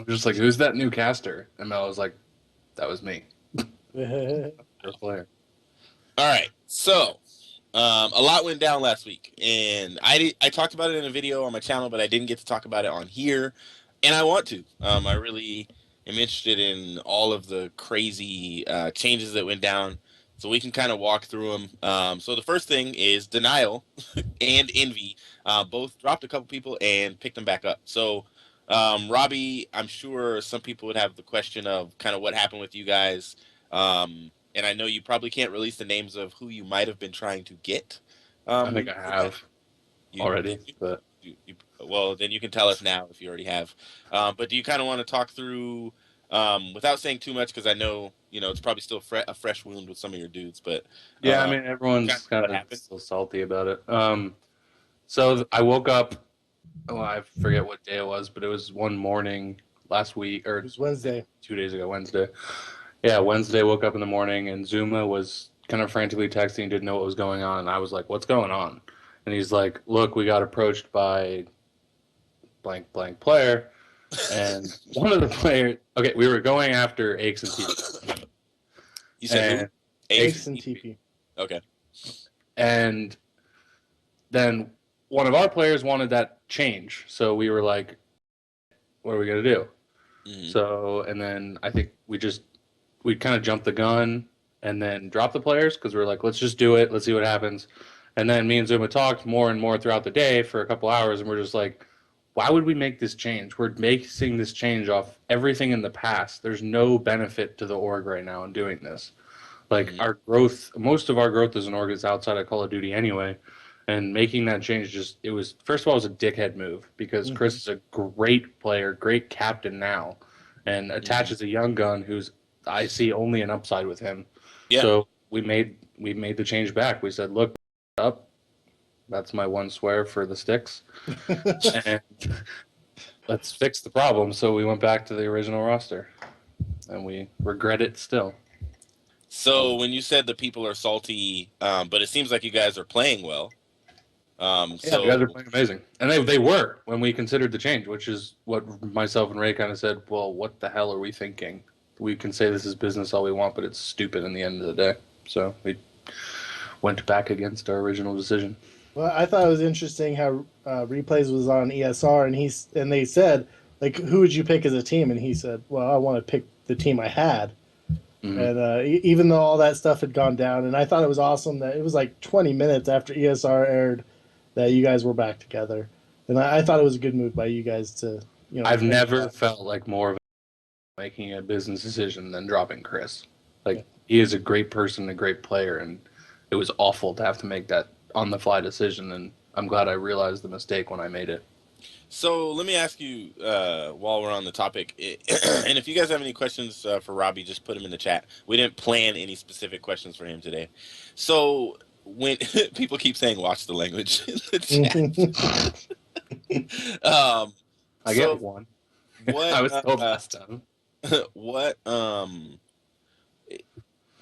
was just like, who's that new caster? And Mel was like, that was me. First player. All right, so a lot went down last week, and I talked about it in a video on my channel, but I didn't get to talk about it on here, and I want to. I really am interested in all of the crazy changes that went down, so we can kind of walk through them. So the first thing is Denial and Envy both dropped a couple people and picked them back up. So Robbie, I'm sure some people would have the question of kind of what happened with you guys. And I know you probably can't release the names of who you might have been trying to get. I think I have already, but well, then you can tell us now if you already have. But do you kind of want to talk through, without saying too much, because I know it's probably still a fresh wound with some of your dudes. But yeah, I mean everyone's kind of still salty about it. So I woke up. Oh, I forget what day it was, but it was one morning last week, or it was Wednesday. 2 days ago, Wednesday. Yeah, Wednesday, woke up in the morning, and Zuma was kind of frantically texting, didn't know what was going on, and I was like, what's going on? And he's like, look, we got approached by blank, blank player, and one of the players, okay, we were going after Aches and TP. You said who? Aches and TP. Okay. And then one of our players wanted that change, so we were like, what are we going to do? Mm-hmm. So, and then I think we kind of jumped the gun and then dropped the players because we were like, let's just do it. Let's see what happens. And then me and Zuma talked more and more throughout the day for a couple hours, and we're just like, why would we make this change? We're making this change off everything in the past. There's no benefit to the org right now in doing this. Like our growth, most of our growth as an org is outside of Call of Duty anyway. And making that change first of all, it was a dickhead move because Chris is a great player, great captain now, and attaches a young gun who's I see only an upside with him. Yeah. So we made the change back. We said, look up. That's my one swear for the STiKS. And let's fix the problem. So we went back to the original roster. And we regret it still. So when you said the people are salty, but it seems like you guys are playing well. Yeah, you guys are playing amazing. And they were when we considered the change, which is what myself and Ray kind of said, well, what the hell are we thinking? We can say this is business all we want, but it's stupid in the end of the day. So we went back against our original decision. Well, I thought it was interesting how Replays was on ESR, and they said, like, who would you pick as a team? And he said, well, I want to pick the team I had. Mm-hmm. And even though all that stuff had gone down, and I thought it was awesome that it was like 20 minutes after ESR aired that you guys were back together. And I thought it was a good move by you guys to, I've never felt like more of making a business decision than dropping Chris. Like, he is a great person, a great player, and it was awful to have to make that on-the-fly decision, and I'm glad I realized the mistake when I made it. So let me ask you, while we're on the topic, and if you guys have any questions for Robbie, just put them in the chat. We didn't plan any specific questions for him today. So when people keep saying watch the language in the chat. I get one. What, I was told last time.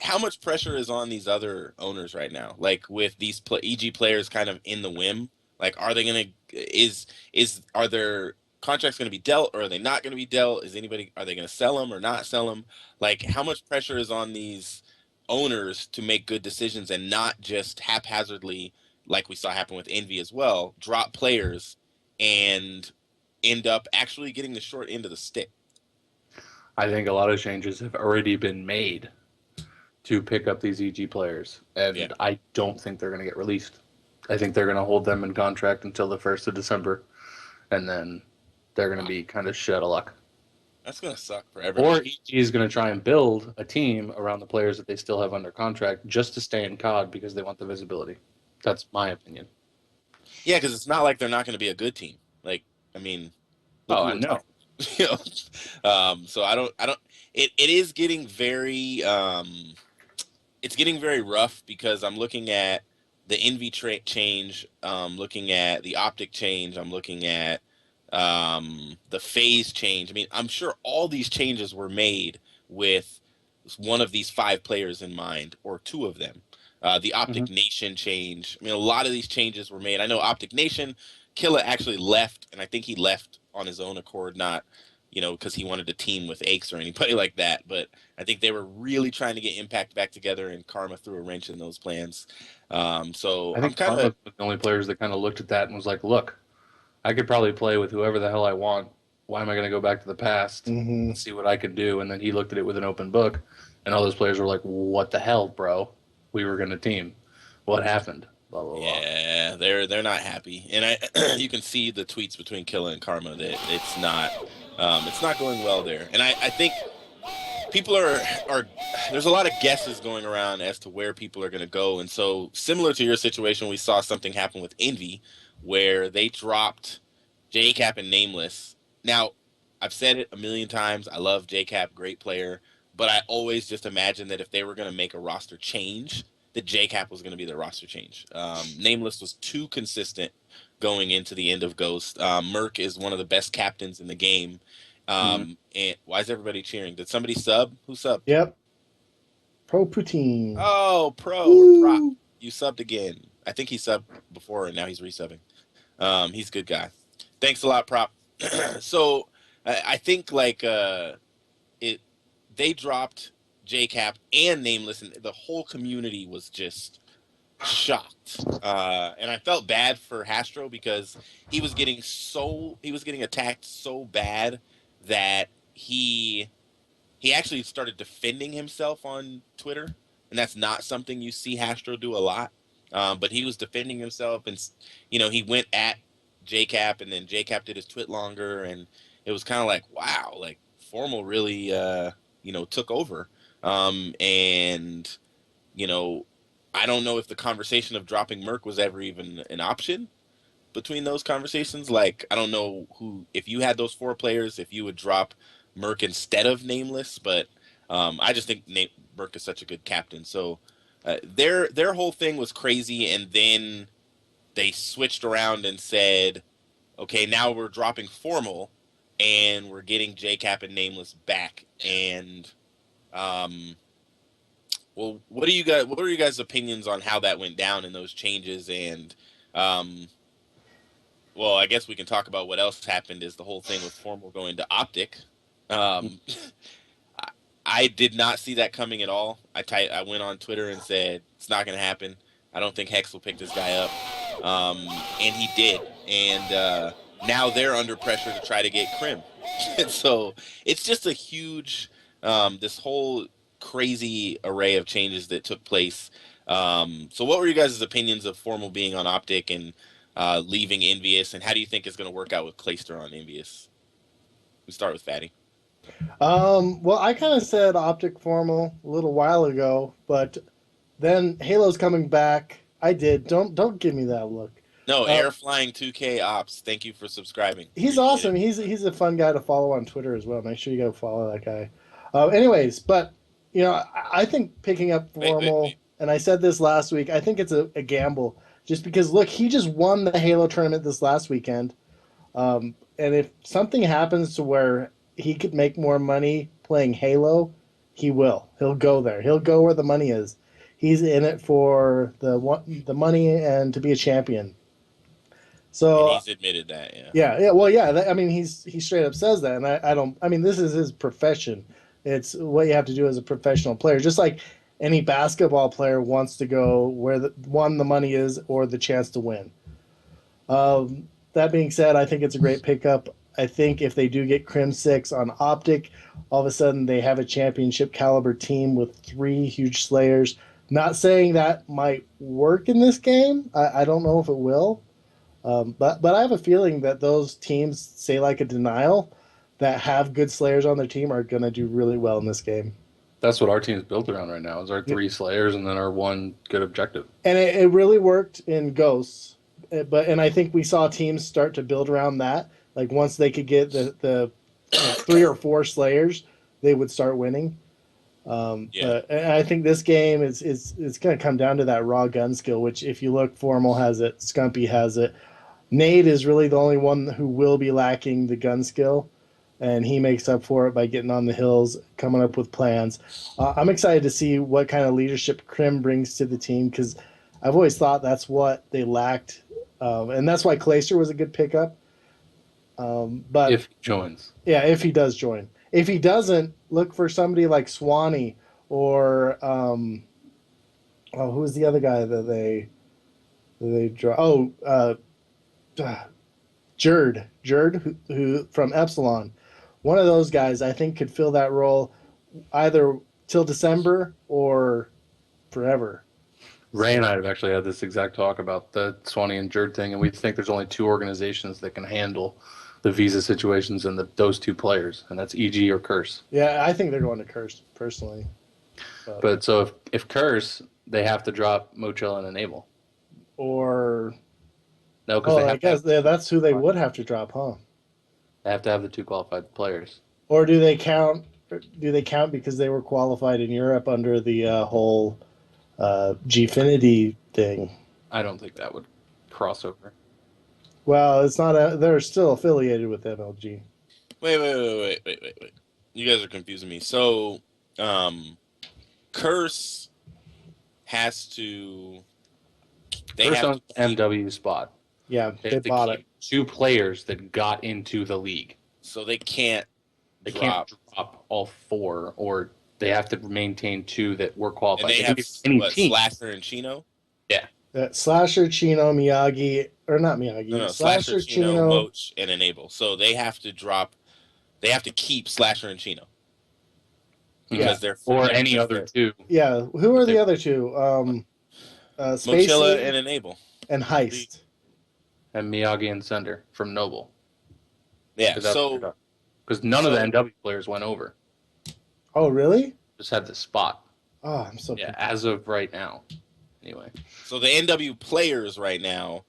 How much pressure is on these other owners right now? Like with these EG players kind of in the whim, like are they gonna are their contracts gonna be dealt, or are they not gonna be dealt? Are they gonna sell them or not sell them? Like how much pressure is on these owners to make good decisions and not just haphazardly, like we saw happen with Envy as well, drop players and end up actually getting the short end of the stick? I think a lot of changes have already been made to pick up these EG players, and I don't think they're going to get released. I think they're going to hold them in contract until the 1st of December, and then they're going to be kind of shit out of luck. That's going to suck for everyone. Or EG is going to try and build a team around the players that they still have under contract just to stay in COD because they want the visibility. That's my opinion. Yeah, because it's not like they're not going to be a good team. Like, I mean... Oh, I know. So I don't. It is getting very. It's getting very rough because I'm looking at the Envy change. Looking at the Optic change. I'm looking at the phase change. I mean, I'm sure all these changes were made with one of these 5 players in mind, or 2 of them. The Optic Nation change. I mean, a lot of these changes were made. I know Optic Nation, Killa actually left, and I think he left on his own accord, not, because he wanted to team with Aches or anybody like that. But I think they were really trying to get Impact back together, and Karma threw a wrench in those plans. So I I'm think kind Karma of was the only players that kind of looked at that and was like, look, I could probably play with whoever the hell I want. Why am I going to go back to the past and see what I can do? And then he looked at it with an open book, and all those players were like, what the hell, bro? We were going to team. What happened? Blah, blah, blah. yeah, they're not happy, and you can see the tweets between Killa and Karma that it's not going well there, and I think people are there's a lot of guesses going around as to where people are going to go, and so similar to your situation, we saw something happen with Envy where they dropped JCap and Nameless. Now, I've said it a million times. I love JCap, great player, but I always just imagined that if they were going to make a roster change, that JCap was going to be the roster change. Nameless was too consistent going into the end of Ghost. Merc is one of the best captains in the game. And why is everybody cheering? Did somebody sub? Who subbed? Yep. Pro Poutine. Oh, Pro Woo! or Prop. You subbed again. I think he subbed before and now he's resubbing. He's a good guy. Thanks a lot, Prop. So I think they dropped JCap and Nameless, and the whole community was just shocked. And I felt bad for Hastro because he was getting attacked so bad that he actually started defending himself on Twitter, and that's not something you see Hastro do a lot. But he was defending himself, and he went at JCap, and then JCap did his twit longer, and it was kind of like, wow, like Formal really took over. And I don't know if the conversation of dropping Merc was ever even an option between those conversations. Like, I don't know if you had those 4 players, if you would drop Merc instead of Nameless, but I just think Merc is such a good captain. So their whole thing was crazy, and then they switched around and said, okay, now we're dropping Formal, and we're getting JCap and Nameless back. And well, what are you guys' opinions on how that went down and those changes? And well, I guess we can talk about what else happened is the whole thing with Formal going to Optic. I did not see that coming at all. I went on Twitter and said it's not going to happen. I don't think Hex will pick this guy up, and he did. And now they're under pressure to try to get Crim. So it's just a huge, this whole crazy array of changes that took place. So what were you guys' opinions of Formal being on Optic and leaving Envious, and how do you think it's going to work out with Clayster on Envious? We start with Fatty. Well, I kind of said Optic Formal a little while ago, but then Halo's coming back. I did. Don't give me that look. No, Air Flying 2K Ops. Thank you for subscribing. He's awesome. He's a fun guy to follow on Twitter as well. Make sure you go follow that guy. Anyways, but I think picking up Formal, and I said this last week, I think it's a gamble. Just because, look, he just won the Halo tournament this last weekend. And if something happens to where he could make more money playing Halo, he will. He'll go there. He'll go where the money is. He's in it for the money and to be a champion. So and he's admitted that, yeah. Yeah. Well, yeah. He straight up says that, and I don't. I mean, this is his profession. It's what you have to do as a professional player. Just like any basketball player wants to go where the money is or the chance to win. That being said, I think it's a great pickup. I think if they do get Crim 6 on Optic, all of a sudden they have a championship caliber team with 3 huge Slayers. Not saying that might work in this game. I don't know if it will. But I have a feeling that those teams, say like a Denial, that have good Slayers on their team are going to do really well in this game. That's what our team's built around right now, is our 3 Slayers and then our 1 good objective. And it really worked in Ghosts. And I think we saw teams start to build around that. Like once they could get the 3 or 4 Slayers, they would start winning. But I think this game is going to come down to that raw gun skill, which if you look, Formal has it, Scumpy has it. Nate is really the only one who will be lacking the gun skill, and he makes up for it by getting on the hills, coming up with plans. I'm excited to see what kind of leadership Crim brings to the team, because I've always thought that's what they lacked, and that's why Clayster was a good pickup. But if he joins. yeah, if he does join. If he doesn't, look for somebody like Swanee or who's the other guy that they draw? Jerd, who from Epsilon. One of those guys, I think, could fill that role either till December or forever. Ray and I have actually had this exact talk about the Swanee and Jerd thing, and we think there's only two organizations that can handle the visa situations and those two players, and that's EG or Curse. Yeah, I think they're going to Curse personally. But so if Curse, they have to drop Mochel and Enable. Or No, because I guess that's who they would have to drop, huh? They have to have the two qualified players. Or do they count? Do they count because they were qualified in Europe under the whole Gfinity thing? I don't think that would cross over. Well, it's not. They're still affiliated with MLG. Wait. You guys are confusing me. So, Curse has to. They Curse on MW spot. Yeah, they bought it. Two players that got into the league. So they can't. Can't drop all four, or they have to maintain two that were qualified. And they have Slasher and Chino. Yeah. Slasher, Chino, Miyagi, or not Miyagi. No, Slasher, Chino, Moch, and Enable. So they have to drop. They have to keep Slasher and Chino. Because they're or any other two. Yeah, who are the other two? Mochilla and Enable. And Heist. And Miyagi and Sender from Noble. Yeah, so because none of the NW players went over. Oh, really? Just had the spot. Oh, I'm so confused. As of right now. Anyway. So the NW players right now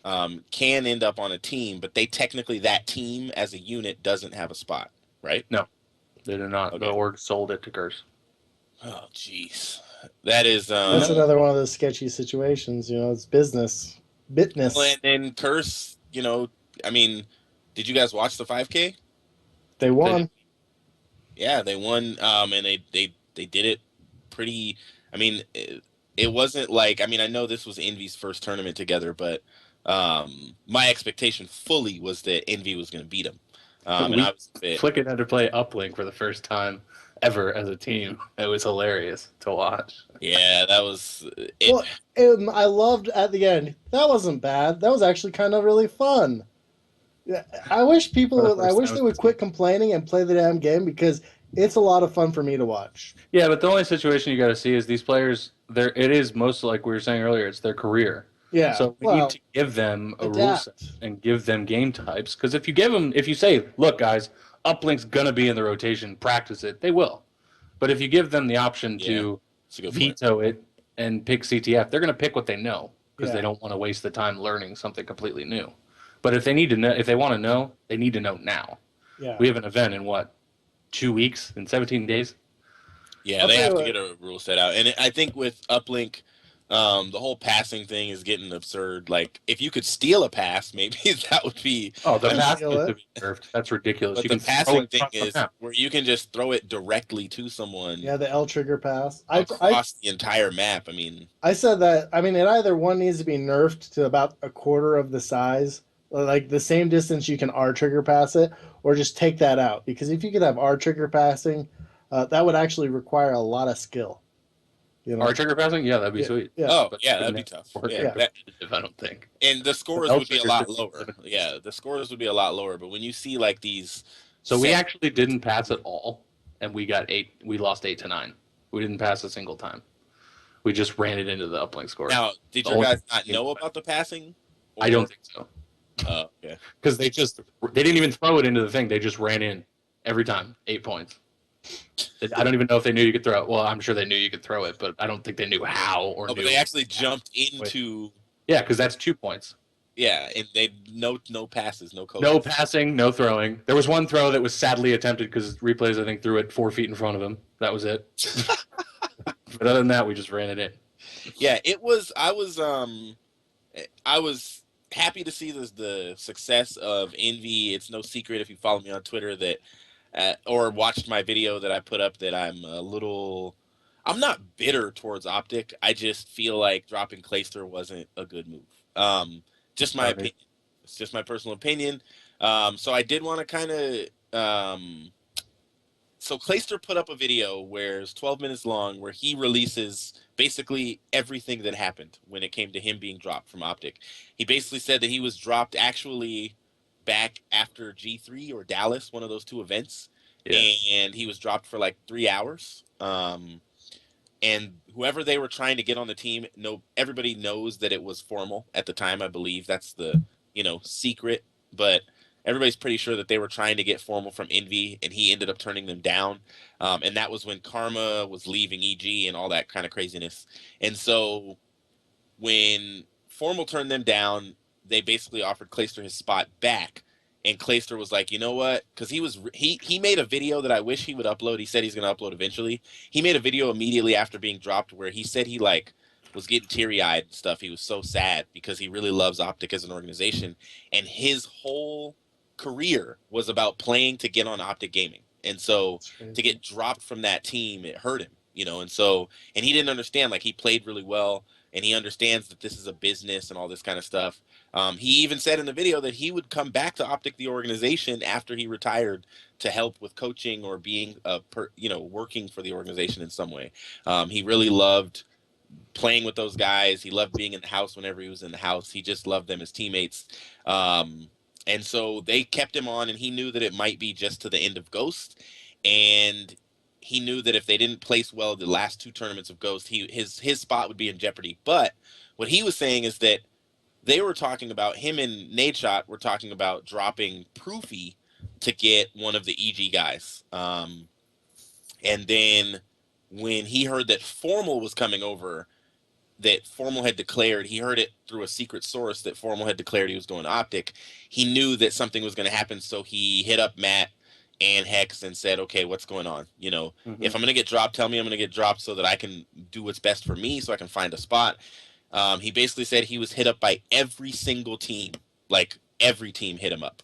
can end up on a team, but they technically, that team as a unit doesn't have a spot, right? No, they do not. Okay. The org sold it to Curse. Oh, jeez. That is... that's another one of those sketchy situations. It's business. Business. Well, and then Curse, I mean, did you guys watch the 5K? They won. Yeah, they won, and they did it pretty... I mean, it wasn't like... I mean, I know this was Envy's first tournament together, but my expectation fully was that Envy was going to beat him. And I was Flicken had to play Uplink for the first time ever as a team. It was hilarious to watch. Yeah, that was... Well, I loved at the end. That wasn't bad. That was actually kind of really fun. I wish they would quit complaining and play the damn game because it's a lot of fun for me to watch. Yeah, but the only situation you got to see is these players. It is mostly like we were saying earlier. It's their career. Yeah. So we need to give them a rule set and give them game types. Because if you say, look, guys, Uplink's gonna be in the rotation, practice it, they will. But if you give them the option to veto it and pick CTF, they're gonna pick what they know because they don't want to waste the time learning something completely new. But if they need to know, if they want to know, they need to know now. Yeah. We have an event in 2 weeks, in 17 days? Yeah, they have to get a rule set out. And I think with Uplink, the whole passing thing is getting absurd. Like, if you could steal a pass, maybe that would be... Oh, the pass needs to be nerfed. That's ridiculous. But the passing thing is where you can just throw it directly to someone. Yeah, the L trigger pass. Across the entire map, I mean... I said that, it either one needs to be nerfed to about a quarter of the size, like the same distance you can R trigger pass it, or just take that out. Because if you could have R trigger passing, that would actually require a lot of skill. R trigger passing? Yeah, that'd be sweet. Yeah. Oh, yeah, that'd be tough. Yeah, I don't think. And the scores would be a lot lower. Yeah, the scores would be a lot lower. But when you see like these... So we actually didn't pass at all, and we lost 8-9. We didn't pass a single time. We just ran it into the Uplink score. Now, did you guys not know about the passing? I don't think so. Oh, okay. Because they didn't even throw it into the thing. They just ran in every time. 8 points. I don't even know if they knew you could throw it. Well, I'm sure they knew you could throw it, but I don't think they knew how or knew. But they actually jumped into... Yeah, because that's 2 points. Yeah, and they no passes, no coaches. No passing, no throwing. There was one throw that was sadly attempted because replays, I think, threw it 4 feet in front of him. That was it. But other than that, we just ran it in. Yeah, it was... I was happy to see the success of Envy. It's no secret if you follow me on Twitter that or watched my video that I put up that I'm not bitter towards Optic. I just feel like dropping Clayster wasn't a good move. Just my opinion. It's just my personal opinion. So I did want to kind of so Clayster put up a video where it's 12 minutes long where he releases basically everything that happened when it came to him being dropped from Optic. He basically said that he was dropped actually back after G3 or Dallas, one of those two events, Yeah. and he was dropped for like 3 hours. And whoever they were trying to get on the team, no, everybody knows that it was formal at the time. I believe that's the secret, but everybody's pretty sure that they were trying to get formal from Envy, and he ended up turning them down. And that was when Karma was leaving EG and all that kind of craziness. And so when formal turned them down, they basically offered Clayster his spot back. And Clayster was like, you know what? Because he made a video that I wish he would upload. He said he's going to upload eventually. He made a video immediately after being dropped where he said he like was getting teary-eyed and stuff. He was so sad because he really loves Optic as an organization, and his whole career was about playing to get on Optic Gaming. And so to get dropped from that team, it hurt him, and he didn't understand. Like, he played really well, and he understands that this is a business and all this kind of stuff. He even said in the video that he would come back to Optic, the organization, after he retired to help with coaching or being working for the organization in some way. He really loved playing with those guys. He loved being in the house whenever he was in the house. He just loved them as teammates. And so they kept him on, and he knew that it might be just to the end of Ghost. And he knew that if they didn't place well the last two tournaments of Ghost, his spot would be in jeopardy. But what he was saying is that they were talking about, him and Nadeshot were talking about dropping Proofy to get one of the EG guys. And then when he heard that Formal was coming over, that Formal had declared, he heard it through a secret source that Formal had declared he was going to Optic. He knew that something was going to happen, so he hit up Matt and Hex and said, okay, what's going on? If I'm going to get dropped, tell me I'm going to get dropped so that I can do what's best for me, so I can find a spot. He basically said he was hit up by every single team. Like, every team hit him up,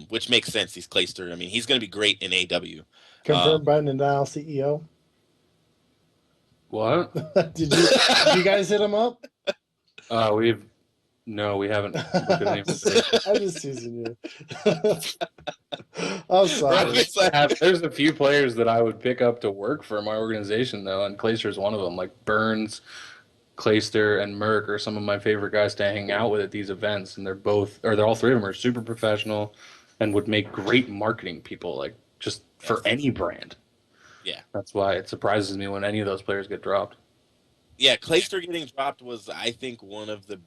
which makes sense. He's Clayster. I mean, he's going to be great in AW. Confirmed by Nadal CEO. What? did you guys hit him up? We haven't looked at any I'm just teasing you. I'm sorry. There's a few players that I would pick up to work for my organization, though, and Clayster's one of them. Like Burns, Clayster, and Merck are some of my favorite guys to hang out with at these events, and they're all three of them are super professional and would make great marketing people, like just for any brand. Yeah. That's why it surprises me when any of those players get dropped. Yeah, Clayster getting dropped was, I think, one of the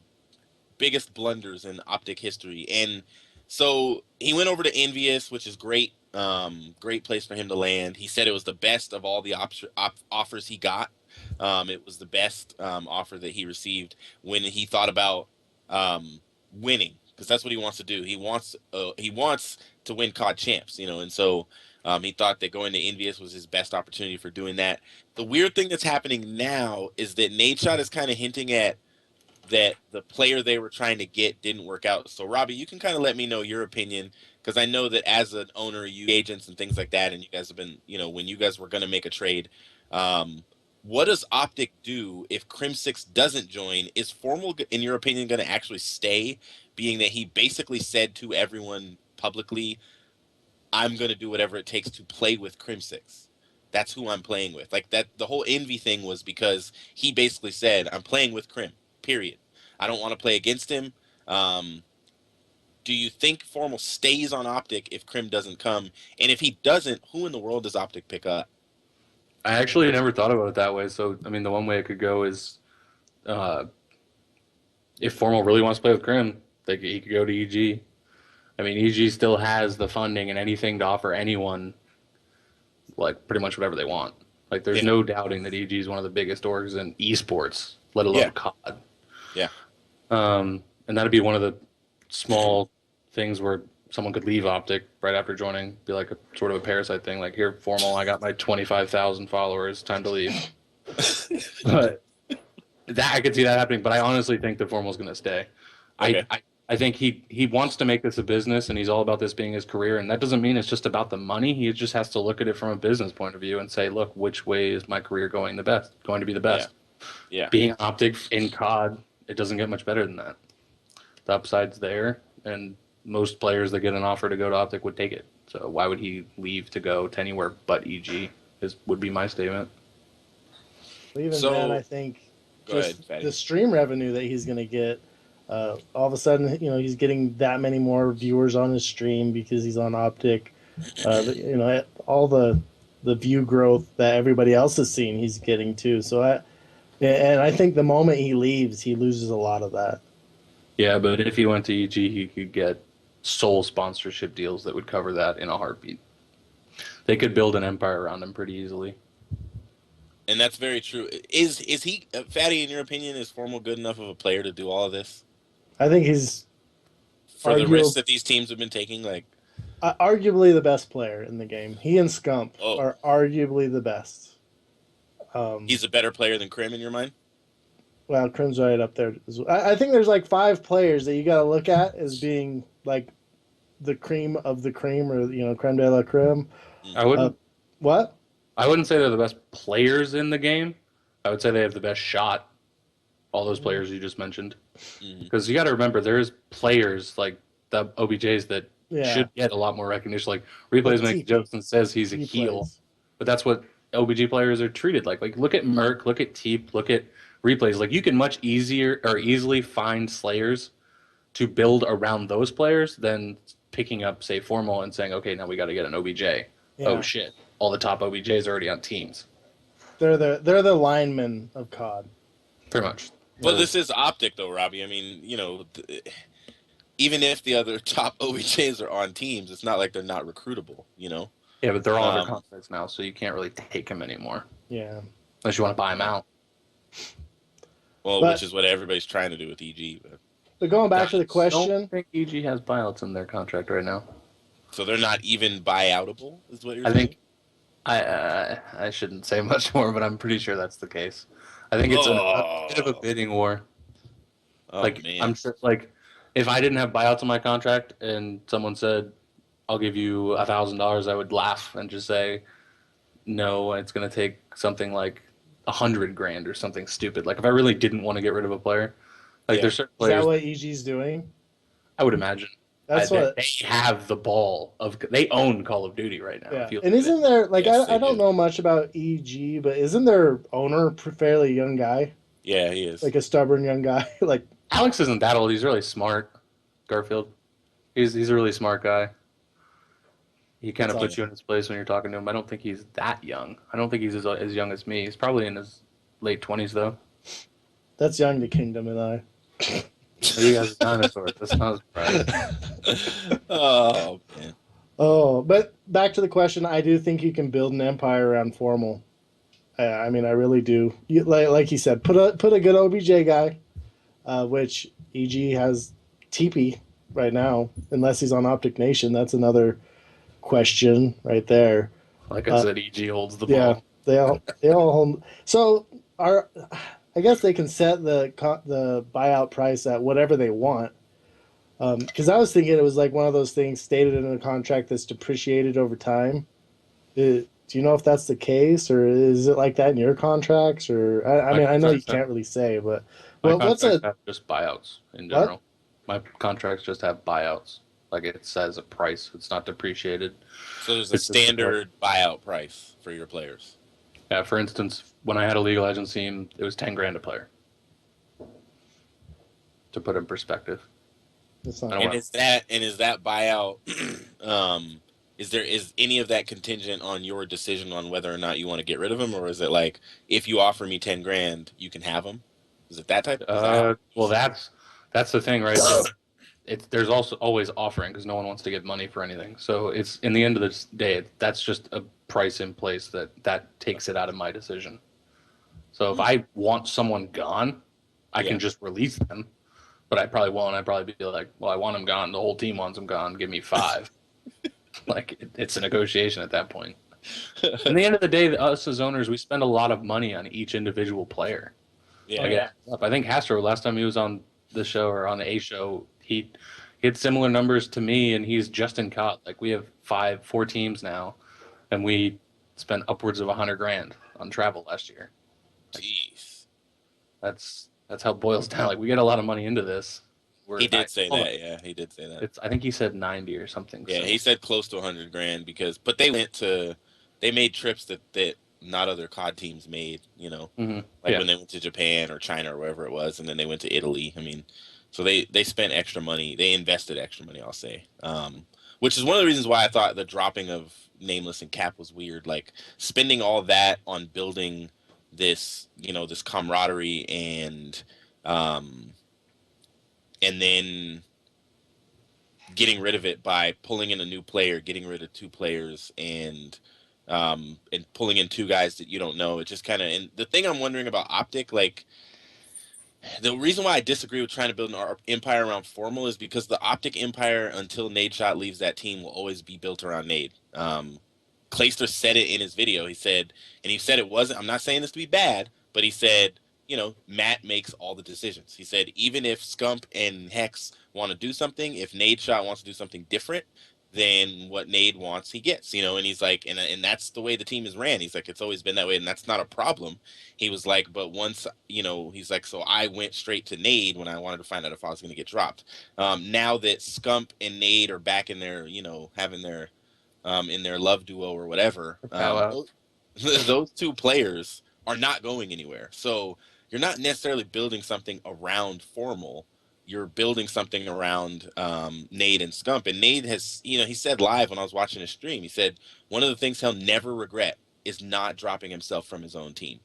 biggest blunders in Optic history. And so he went over to Envious, which is great. Great place for him to land. He said it was the best of all the offers he got. It was the best offer that he received when he thought about winning, because that's what he wants to do. He wants to win COD champs, and so he thought that going to Envious was his best opportunity for doing that. The weird thing that's happening now is that Nadeshot is kind of hinting at that the player they were trying to get didn't work out. So, Robbie, you can kind of let me know your opinion, because I know that as an owner, you agents and things like that, and you guys have been, when you guys were going to make a trade, what does Optic do if Crim6 doesn't join? Is Formal, in your opinion, going to actually stay, being that he basically said to everyone publicly, I'm going to do whatever it takes to play with Crim6. That's who I'm playing with. Like, that, the whole Envy thing was because he basically said, I'm playing with Crim, period. I don't want to play against him. Do you think Formal stays on Optic if Crim doesn't come? And if he doesn't, who in the world does Optic pick up? I actually never thought about it that way. So, I mean, the one way it could go is if Formal really wants to play with Crim, he could go to EG. I mean, EG still has the funding and anything to offer anyone, like, pretty much whatever they want. Like, there's no doubting that EG is one of the biggest orgs in esports, let alone COD. Yeah. And that'd be one of the small things where someone could leave Optic right after joining, be like a sort of a parasite thing. Like, here, Formal, I got my 25,000 followers, time to leave. But I could see that happening. But I honestly think that Formal's going to stay. Okay. I think he wants to make this a business, and he's all about this being his career. And that doesn't mean it's just about the money. He just has to look at it from a business point of view and say, look, which way is my career going to be the best? Yeah. Being Optic in COD, it doesn't get much better than that. The upside's there, and most players that get an offer to go to Optic would take it. So why would he leave to go to anywhere but EG? Would be my statement. But even So- then, I think Go ahead, just Fatty. the stream revenue that he's going to get, all of a sudden, he's getting that many more viewers on his stream because he's on Optic. All the view growth that everybody else is seeing, he's getting too. So I think the moment he leaves, he loses a lot of that. Yeah, but if he went to EG, he could get sole sponsorship deals that would cover that in a heartbeat. They could build an empire around him pretty easily. And that's very true. Is he, Fatty, in your opinion, is Formal good enough of a player to do all of this? I think he's For the risks that these teams have been taking? Like, arguably the best player in the game. He and Scump Oh. are arguably the best. he's a better player than Krim in your mind? Well, Crim's right up there. I think there's like 5 players that you got to look at as being like the cream of the cream, or creme de la creme. I wouldn't. What? I wouldn't say they're the best players in the game. I would say they have the best shot. All those players you just mentioned, because you got to remember there's players like the OBJs that should get a lot more recognition. Like Replays makes jokes and says he's a heel, but that's what OBG players are treated like. Like look at Merc, look at Teep, look at Replays. Like you can much easily find Slayers to build around those players than picking up say Formal and saying, okay, now we got to get an OBJ. Yeah. Oh shit, all the top OBJs are already on teams. They're the linemen of COD. Pretty much. But this is Optic, though, Robbie. I mean, even if the other top OBJs are on teams, it's not like they're not recruitable, Yeah, but they're all under contracts now, so you can't really take them anymore. Yeah. Unless you want to buy them out. Well, which is what everybody's trying to do with EG. But going back to the question, I don't think EG has buyouts in their contract right now. So they're not even buyoutable, is what you're saying? think I shouldn't say much more, but I'm pretty sure that's the case. I think it's a bit of a bidding war. Oh, like man. I'm sure, like if I didn't have buyouts in my contract and someone said, "I'll give you $1,000," I would laugh and just say, "No, it's going to take something like $100,000 or something stupid." Like if I really didn't want to get rid of a player, like there's certain is players. that what EG's doing? I would imagine. That's what they have the ball of. They own Call of Duty right now. Yeah. And isn't there like Yes, I don't know much about EG, but isn't their owner a fairly young guy? Yeah, he is. Like a stubborn young guy. Like Alex isn't that old. He's really smart. Garfield. He's a really smart guy. He kind of puts you in his place when you're talking to him. I don't think he's that young. I don't think he's as young as me. He's probably in his late 20s though. That's young to Kingdom and I. You guys are dinosaurs. That's not a surprise. Oh man. Oh, but back to the question, I do think you can build an empire around Formal. I mean, I really do. Like you said, put a good OBJ guy, which EG has TP right now, unless he's on Optic Nation. That's another question right there. Like I said, EG holds the ball. Yeah, they all hold. So I guess they can set the buyout price at whatever they want. Because I was thinking it was like one of those things stated in a contract that's depreciated over time. Do you know if that's the case, or is it like that in your contracts? Or I mean, I know you can't really say, but what's have just buyouts in general. My contracts just have buyouts. Like it says a price. It's not depreciated. So there's a standard buyout price for your players. Yeah, for instance, when I had a League of Legends team, it was $10,000 a player. To put in perspective. And is that buyout? Is any of that contingent on your decision on whether or not you want to get rid of him, or is it like if you offer me $10,000, you can have him? Is it that type? Well, that's the thing, right? So there's also always offering because no one wants to give money for anything. So it's in the end of the day, that's just a price in place that takes it out of my decision. So if I want someone gone, I can just release them. But I probably won't. I'd probably be like, well, I want him gone. The whole team wants him gone. Give me 5. Like, it's a negotiation at that point. In the end of the day, us as owners, we spend a lot of money on each individual player. Yeah. I think Hastro, last time he was on the show or on the A show, he had similar numbers to me, and he's just in COD. Like, we have 4 teams now, and we spent upwards of $100,000 on travel last year. Jeez. That's how it boils down. Like, we get a lot of money into this. He did say that. Yeah, he did say that. I think he said 90 or something. Yeah, so. he said close to 100 grand but they made trips that not other COD teams made, like when they went to Japan or China or wherever it was, and then they went to Italy. I mean, so they spent extra money. They invested extra money, I'll say. Which is one of the reasons why I thought the dropping of Nameless and Cap was weird. Like spending all that on building this, this camaraderie and then getting rid of it by pulling in a new player, getting rid of 2 players, and pulling in 2 guys that you don't know. It just kind of, and the thing I'm wondering about Optic, like the reason why I disagree with trying to build an empire around Formal is because the Optic empire, until Nadeshot leaves that team, will always be built around Nade. Clayster said it in his video. He said it wasn't, I'm not saying this to be bad, but he said, Matt makes all the decisions. He said, even if Scump and Hex want to do something, if Nadeshot wants to do something different than what Nade wants, he gets, and he's like, and that's the way the team is ran. He's like, it's always been that way, and that's not a problem. He was like, but once, he's like, so I went straight to Nade when I wanted to find out if I was going to get dropped. Now that Scump and Nade are back in their, having their, in their love duo or whatever, those 2 players are not going anywhere. So you're not necessarily building something around Formal. You're building something around Nade and Scump. And Nade has, he said live when I was watching his stream, he said one of the things he'll never regret is not dropping himself from his own team.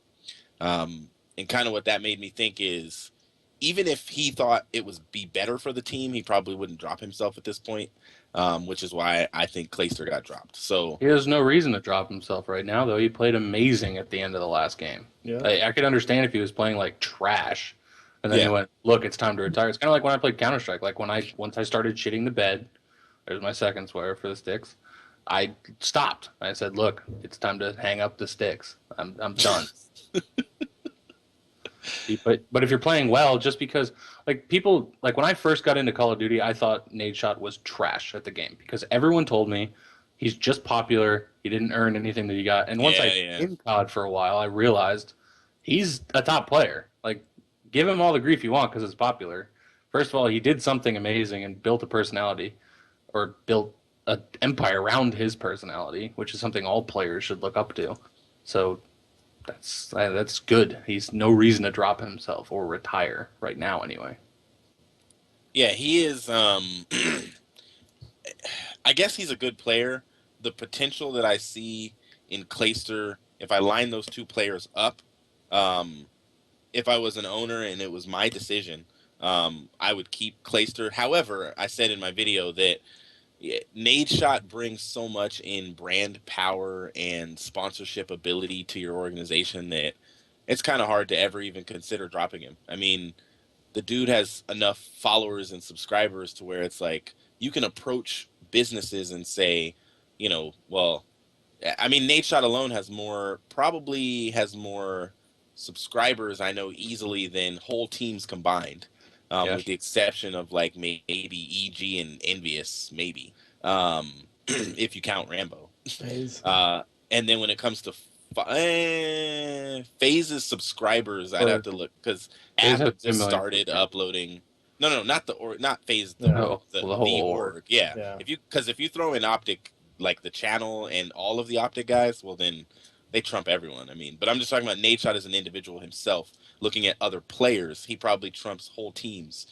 And kind of what that made me think is, even if he thought it would be better for the team, he probably wouldn't drop himself at this point, which is why I think Clayster got dropped. So he has no reason to drop himself right now, though. He played amazing at the end of the last game. Yeah, I could understand if he was playing like trash, and then he went, "Look, it's time to retire." It's kind of like when I played Counter-Strike. Like once I started shitting the bed, there's my second swear for the STiKS. I stopped. I said, "Look, it's time to hang up the STiKS. I'm done." But if you're playing well, just because like people like when I first got into Call of Duty, I thought Nadeshot was trash at the game because everyone told me he's just popular. He didn't earn anything that he got. And once in COD for a while, I realized he's a top player. Like, give him all the grief you want because it's popular. First of all, he did something amazing and built a personality, or built an empire around his personality, which is something all players should look up to. So that's good. He's no reason to drop himself or retire right now, anyway. Yeah, he is. I guess he's a good player. The potential that I see in Clayster, if I line those 2 players up, if I was an owner and it was my decision, I would keep Clayster. However, I said in my video that Nadeshot brings so much in brand power and sponsorship ability to your organization that it's kind of hard to ever even consider dropping him. I mean, the dude has enough followers and subscribers to where it's like you can approach businesses and say, well, I mean, Nadeshot alone probably has more subscribers, I know, easily than whole teams combined. With the exception of like maybe EG and Envious, maybe, if you count Rambo. And then when it comes to Phase's subscribers, I'd have to look because Apple just started uploading. No, not Phase. The whole org. Yeah. If you throw in Optic, like the channel and all of the Optic guys, well then they trump everyone. I mean, but I'm just talking about Nadeshot as an individual himself. Looking at other players, he probably trumps whole teams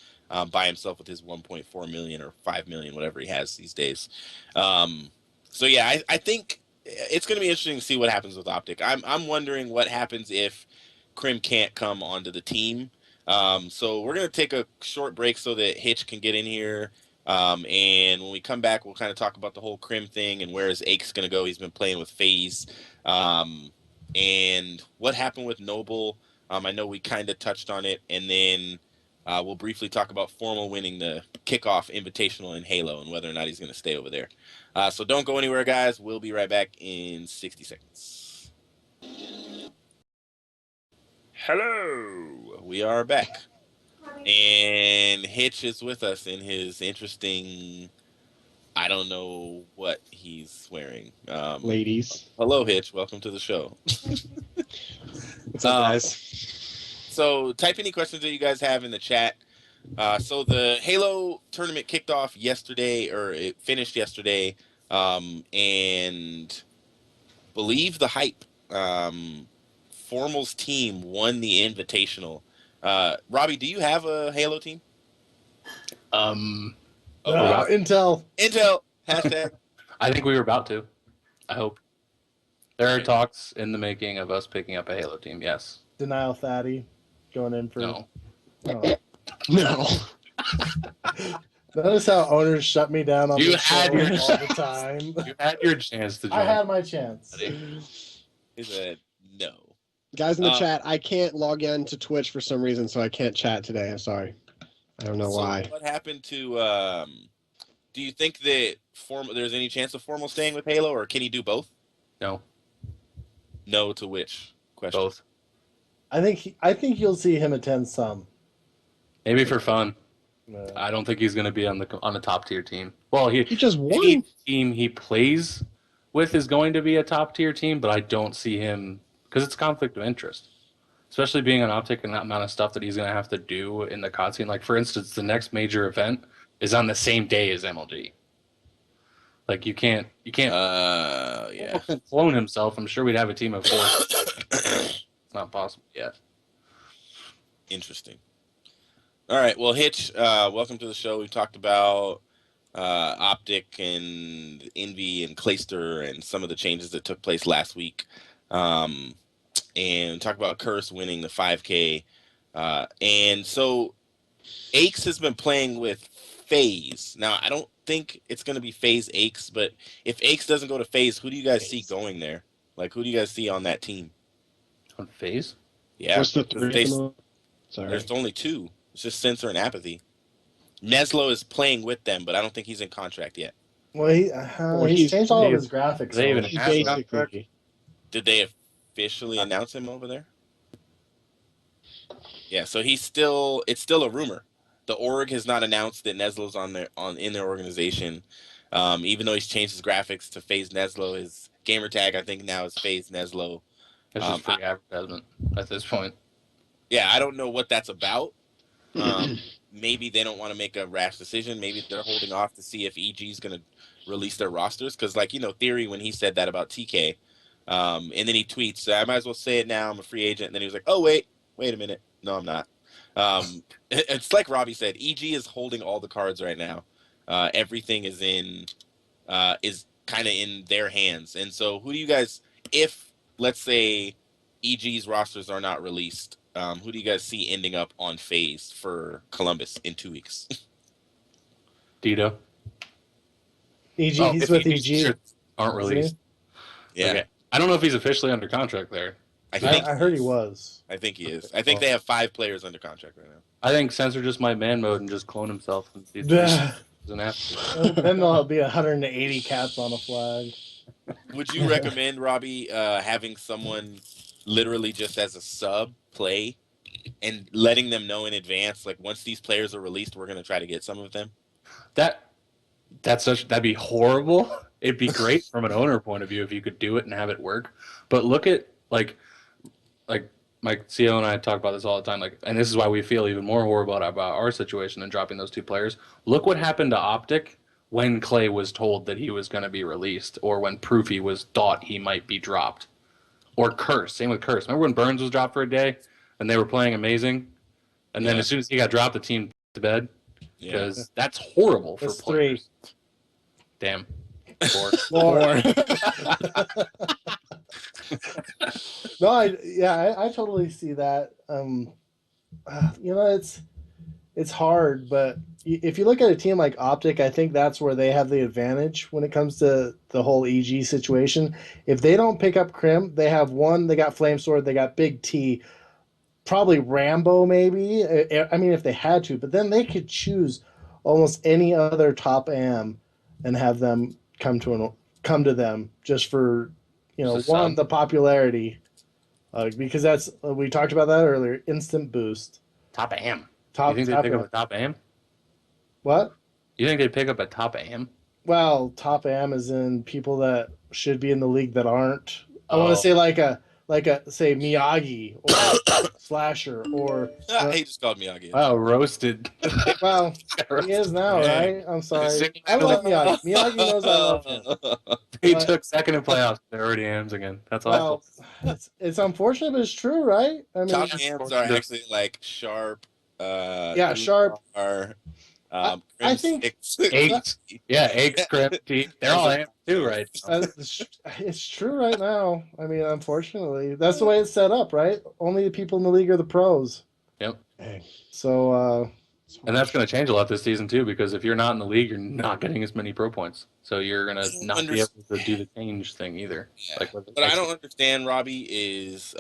by himself with his 1.4 million or 5 million, whatever he has these days. So yeah, I think it's going to be interesting to see what happens with Optic. I'm wondering what happens if Krim can't come onto the team. So we're going to take a short break so that Hitch can get in here. And when we come back, we'll kind of talk about the whole Krim thing and where is Aches going to go. He's been playing with FaZe. And what happened with Noble. I know we kind of touched on it. And then we'll briefly talk about Formal winning the kickoff invitational in Halo and whether or not he's going to stay over there. So don't go anywhere, guys. We'll be right back in 60 seconds. Hello. We are back. And Hitch is with us in his interesting, I don't know what he's wearing. Ladies. Hello, Hitch. Welcome to the show. What's up, guys? So type any questions that you guys have in the chat. So the Halo tournament kicked off yesterday, or it finished yesterday, and believe the hype. Formal's team won the invitational. Robbie, do you have a Halo team? Um, Oh, Intel. Intel hashtag. I think we were about to. I hope. There are talks in the making of us picking up a Halo team. Yes. Denial Thaddy going in for. No. Oh. No. Notice how owners shut me down on You the had show your all the time. You had your chance to join. I had my chance. He said no. Guys in the chat, I can't log in to Twitch for some reason, so I can't chat today. I'm sorry. I don't know why. What happened to? Do you think that there's any chance of Formal staying with Halo, or can he do both? No. No to which question? Both. I think you'll see him attend some. Maybe for fun. I don't think he's going to be on the top tier team. Well, he just won. Any team he plays with is going to be a top tier team, but I don't see him because it's conflict of interest, especially being on Optic and that amount of stuff that he's going to have to do in the COD scene. Like for instance, the next major event is on the same day as MLG. Like you can't. Yeah. Clone himself. I'm sure we'd have a team of 4. It's not possible yet. Interesting. All right. Well, Hitch, welcome to the show. We talked about Optic and Envy and Clayster and some of the changes that took place last week. And talk about Curse winning the 5K. And so STiKS has been playing with FaZe. Now, I don't think it's going to be FaZe STiKS, but if STiKS doesn't go to FaZe, who do you guys see going there? Like, who do you guys see on that team? On FaZe? Yeah. What's the three? Sorry. There's only 2. It's just Censor and Apathy. Neslo is playing with them, but I don't think he's in contract yet. Well, he's changed all of his graphics. They even He's have basically. Did they officially announce him over there? Yeah, so it's still a rumor. The org has not announced that Neslo's in their organization. Even though he's changed his graphics to FaZe Neslo, his gamer tag I think now is FaZe Neslo. It's just free advertisement at this point. Yeah, I don't know what that's about. Maybe they don't want to make a rash decision. Maybe they're holding off to see if EG is going to release their rosters. Because, Theory, when he said that about TK, and then he tweets, I might as well say it now, I'm a free agent. And then he was like, oh, wait a minute. No, I'm not. It's like Robbie said, EG is holding all the cards right now. Everything is kind of in their hands. And so who do you guys, if, let's say, EG's rosters are not released, who do you guys see ending up on FaZe for Columbus in 2 weeks? Dito. EG, he's with EG. Aren't released. Yeah. Okay. I don't know if he's officially under contract there. I heard he was. I think he is. I think they have 5 players under contract right now. I think Censor just might man mode and just clone himself. And then there'll be 180 cats on a flag. Would you recommend, Robbie, having someone literally just as a sub play and letting them know in advance, like once these players are released, we're going to try to get some of them? That'd be horrible. It'd be great from an owner point of view if you could do it and have it work. But look at like Mike CO and I talk about this all the time. And this is why we feel even more horrible about our situation than dropping those 2 players. Look what happened to Optic when Clay was told that he was going to be released, or when Proofy thought he might be dropped, or Curse. Same with Curse. Remember when Burns was dropped for a day and they were playing amazing, and then as soon as he got dropped, the team to bed because that's horrible for players. 3. Damn. 4. No, I totally see that. It's hard, but if you look at a team like Optic, I think that's where they have the advantage when it comes to the whole EG situation. If they don't pick up Crim, they got Flamesword, they got Big T, probably Rambo maybe. I mean, if they had to, but then they could choose almost any other top AM and have them come to them just for the popularity, because that's we talked about that earlier. Instant boost. Top AM. You think they'd pick up a top AM? What? You think they'd pick up a top AM? Well, top AM is in people that should be in the league that aren't. I want to say like a like a say Miyagi or Slasher or He just called Miyagi. Wow, roasted. well, he is now, Man. right? I'm sorry. I love Miyagi. Miyagi knows I love him. He But- took second in playoffs. They're already hams again. That's Well, awful. it's unfortunate, but it's true, right? I mean, Top hands are actually like sharp. Yeah, sharp. Are I think- Eggs. Yeah, eggs, crab, tea. They're all hams too, right? it's true right now. I mean, unfortunately, that's the way it's set up, right? Only the people in the league are the pros. Yep. So, And that's going to change a lot this season too, because if you're not in the league, you're not getting as many pro points. So you're going to not be able to do the change thing either. Yeah. Like, what I don't understand, Robbie, is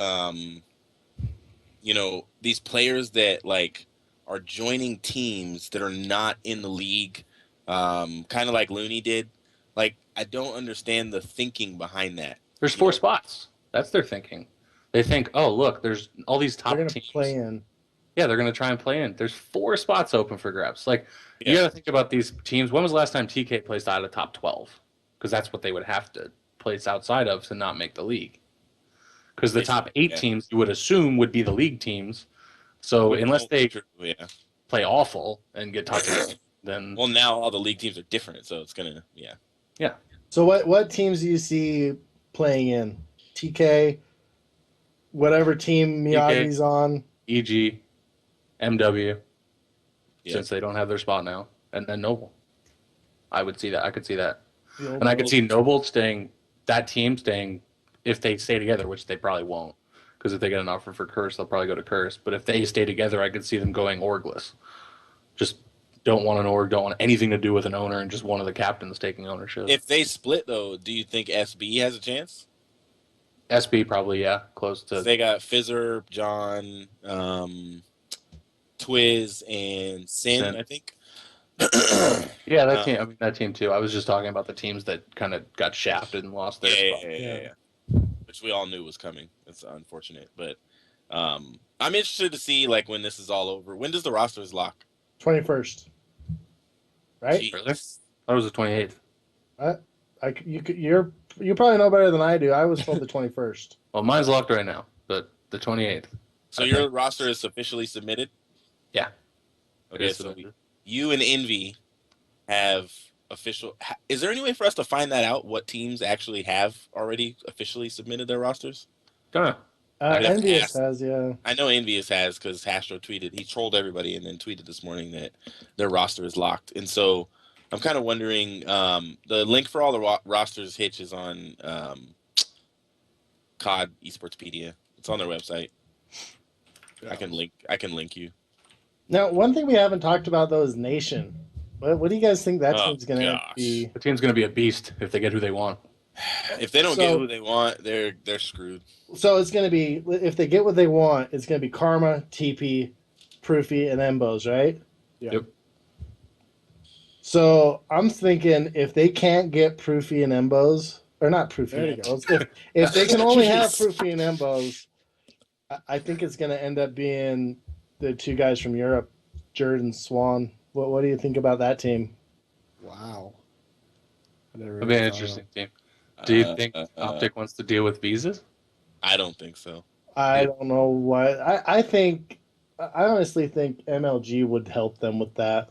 these players that like are joining teams that are not in the league, kind of like Looney did. Like, I don't understand the thinking behind that. There's 4 spots. That's their thinking. They think, oh, look, there's all these top they're going to teams. play in. Yeah, they're going to try and play in. There's 4 spots open for grabs. Like, you got to think about these teams. When was the last time TK placed out of top 12? Because that's what they would have to place outside of to not make the league. Because the top 8 teams you would assume would be the league teams. So unless they play awful and get touched, then well, now all the league teams are different, so it's gonna yeah. So what teams do you see playing in? TK, whatever team Miyagi's on. EG, MW, Yeah. since they don't have their spot now, and then Noble. I would see that. I could see that, and I could see Noble staying. That team staying if they stay together, which they probably won't. Because if they get an offer for Curse, they'll probably go to Curse. But if they stay together, I could see them going orgless. Just don't want an org, don't want anything to do with an owner, and just one of the captains taking ownership. If they split, though, do you think SB has a chance? SB probably, yeah, close to. They got Fizzer, John, Twiz, and Sin, I think. Yeah, that team. I mean, that team too. I was just talking about the teams that kind of got shafted and lost their spot. Yeah. Which we all knew was coming. It's unfortunate, but I'm interested to see like when this is all over. When does the rosters lock? 21st. Right? Really? That was the 28th. You probably know better than I do. I was told the 21st. Well, mine's locked right now, but the 28th. So your roster is officially submitted? Yeah. Okay, so you and Envy have official. Is there any way for us to find that out? What teams actually have already officially submitted their rosters? Don't know. Envious has, yeah. I know Envious has because Hastro tweeted. He trolled everybody and then tweeted this morning that their roster is locked. And so I'm kind of wondering. The link for all the rosters Hitch is on COD Esportspedia. It's on their website. Yeah. I can link you. Now, one thing we haven't talked about though is Nation. What do you guys think that team's going to be? The team's going to be a beast if they get who they want. If they don't get who they want, they're screwed. So it's going to be, if they get what they want, it's going to be Karma, TP, Proofy, and Embos, right? Yeah. Yep. So I'm thinking if they can't get Proofy and Embos, or not Proofy and Embos, if they can only have Proofy and Embos, I think it's going to end up being the 2 guys from Europe, Jerd and Swan. What do you think about that team? Wow. It'll be an interesting team. Do you think Optic wants to deal with visas? I don't think so. I don't know what. I honestly think MLG would help them with that.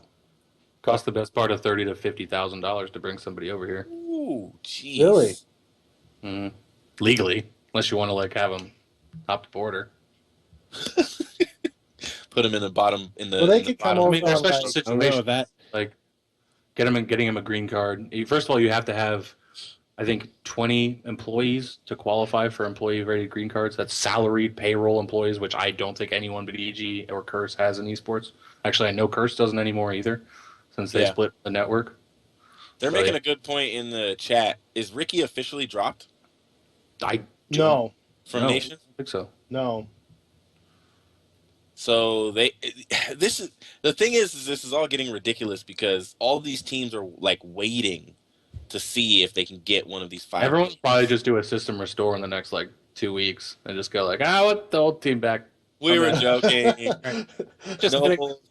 Cost the best part of $30,000 to $50,000 to bring somebody over here. Ooh, jeez. Really? Mm-hmm. Legally, unless you want to like have them hop the border. Put them in the bottom. Well, they could come over. I mean, there's special I situations know that. like getting him a green card. First of all, you have to have, I think, 20 employees to qualify for employee-rated green cards. That's salaried payroll employees, which I don't think anyone but EG or Curse has in esports. Actually, I know Curse doesn't anymore either, since they split the network. They're making a good point in the chat. Is Ricky officially dropped? No. From Nation? I think so. No. So this is the thing is this is all getting ridiculous because all these teams are like waiting to see if they can get one of these 5. Everyone's probably just do a system restore in the next like 2 weeks and just go like, what the old team back. We were joking.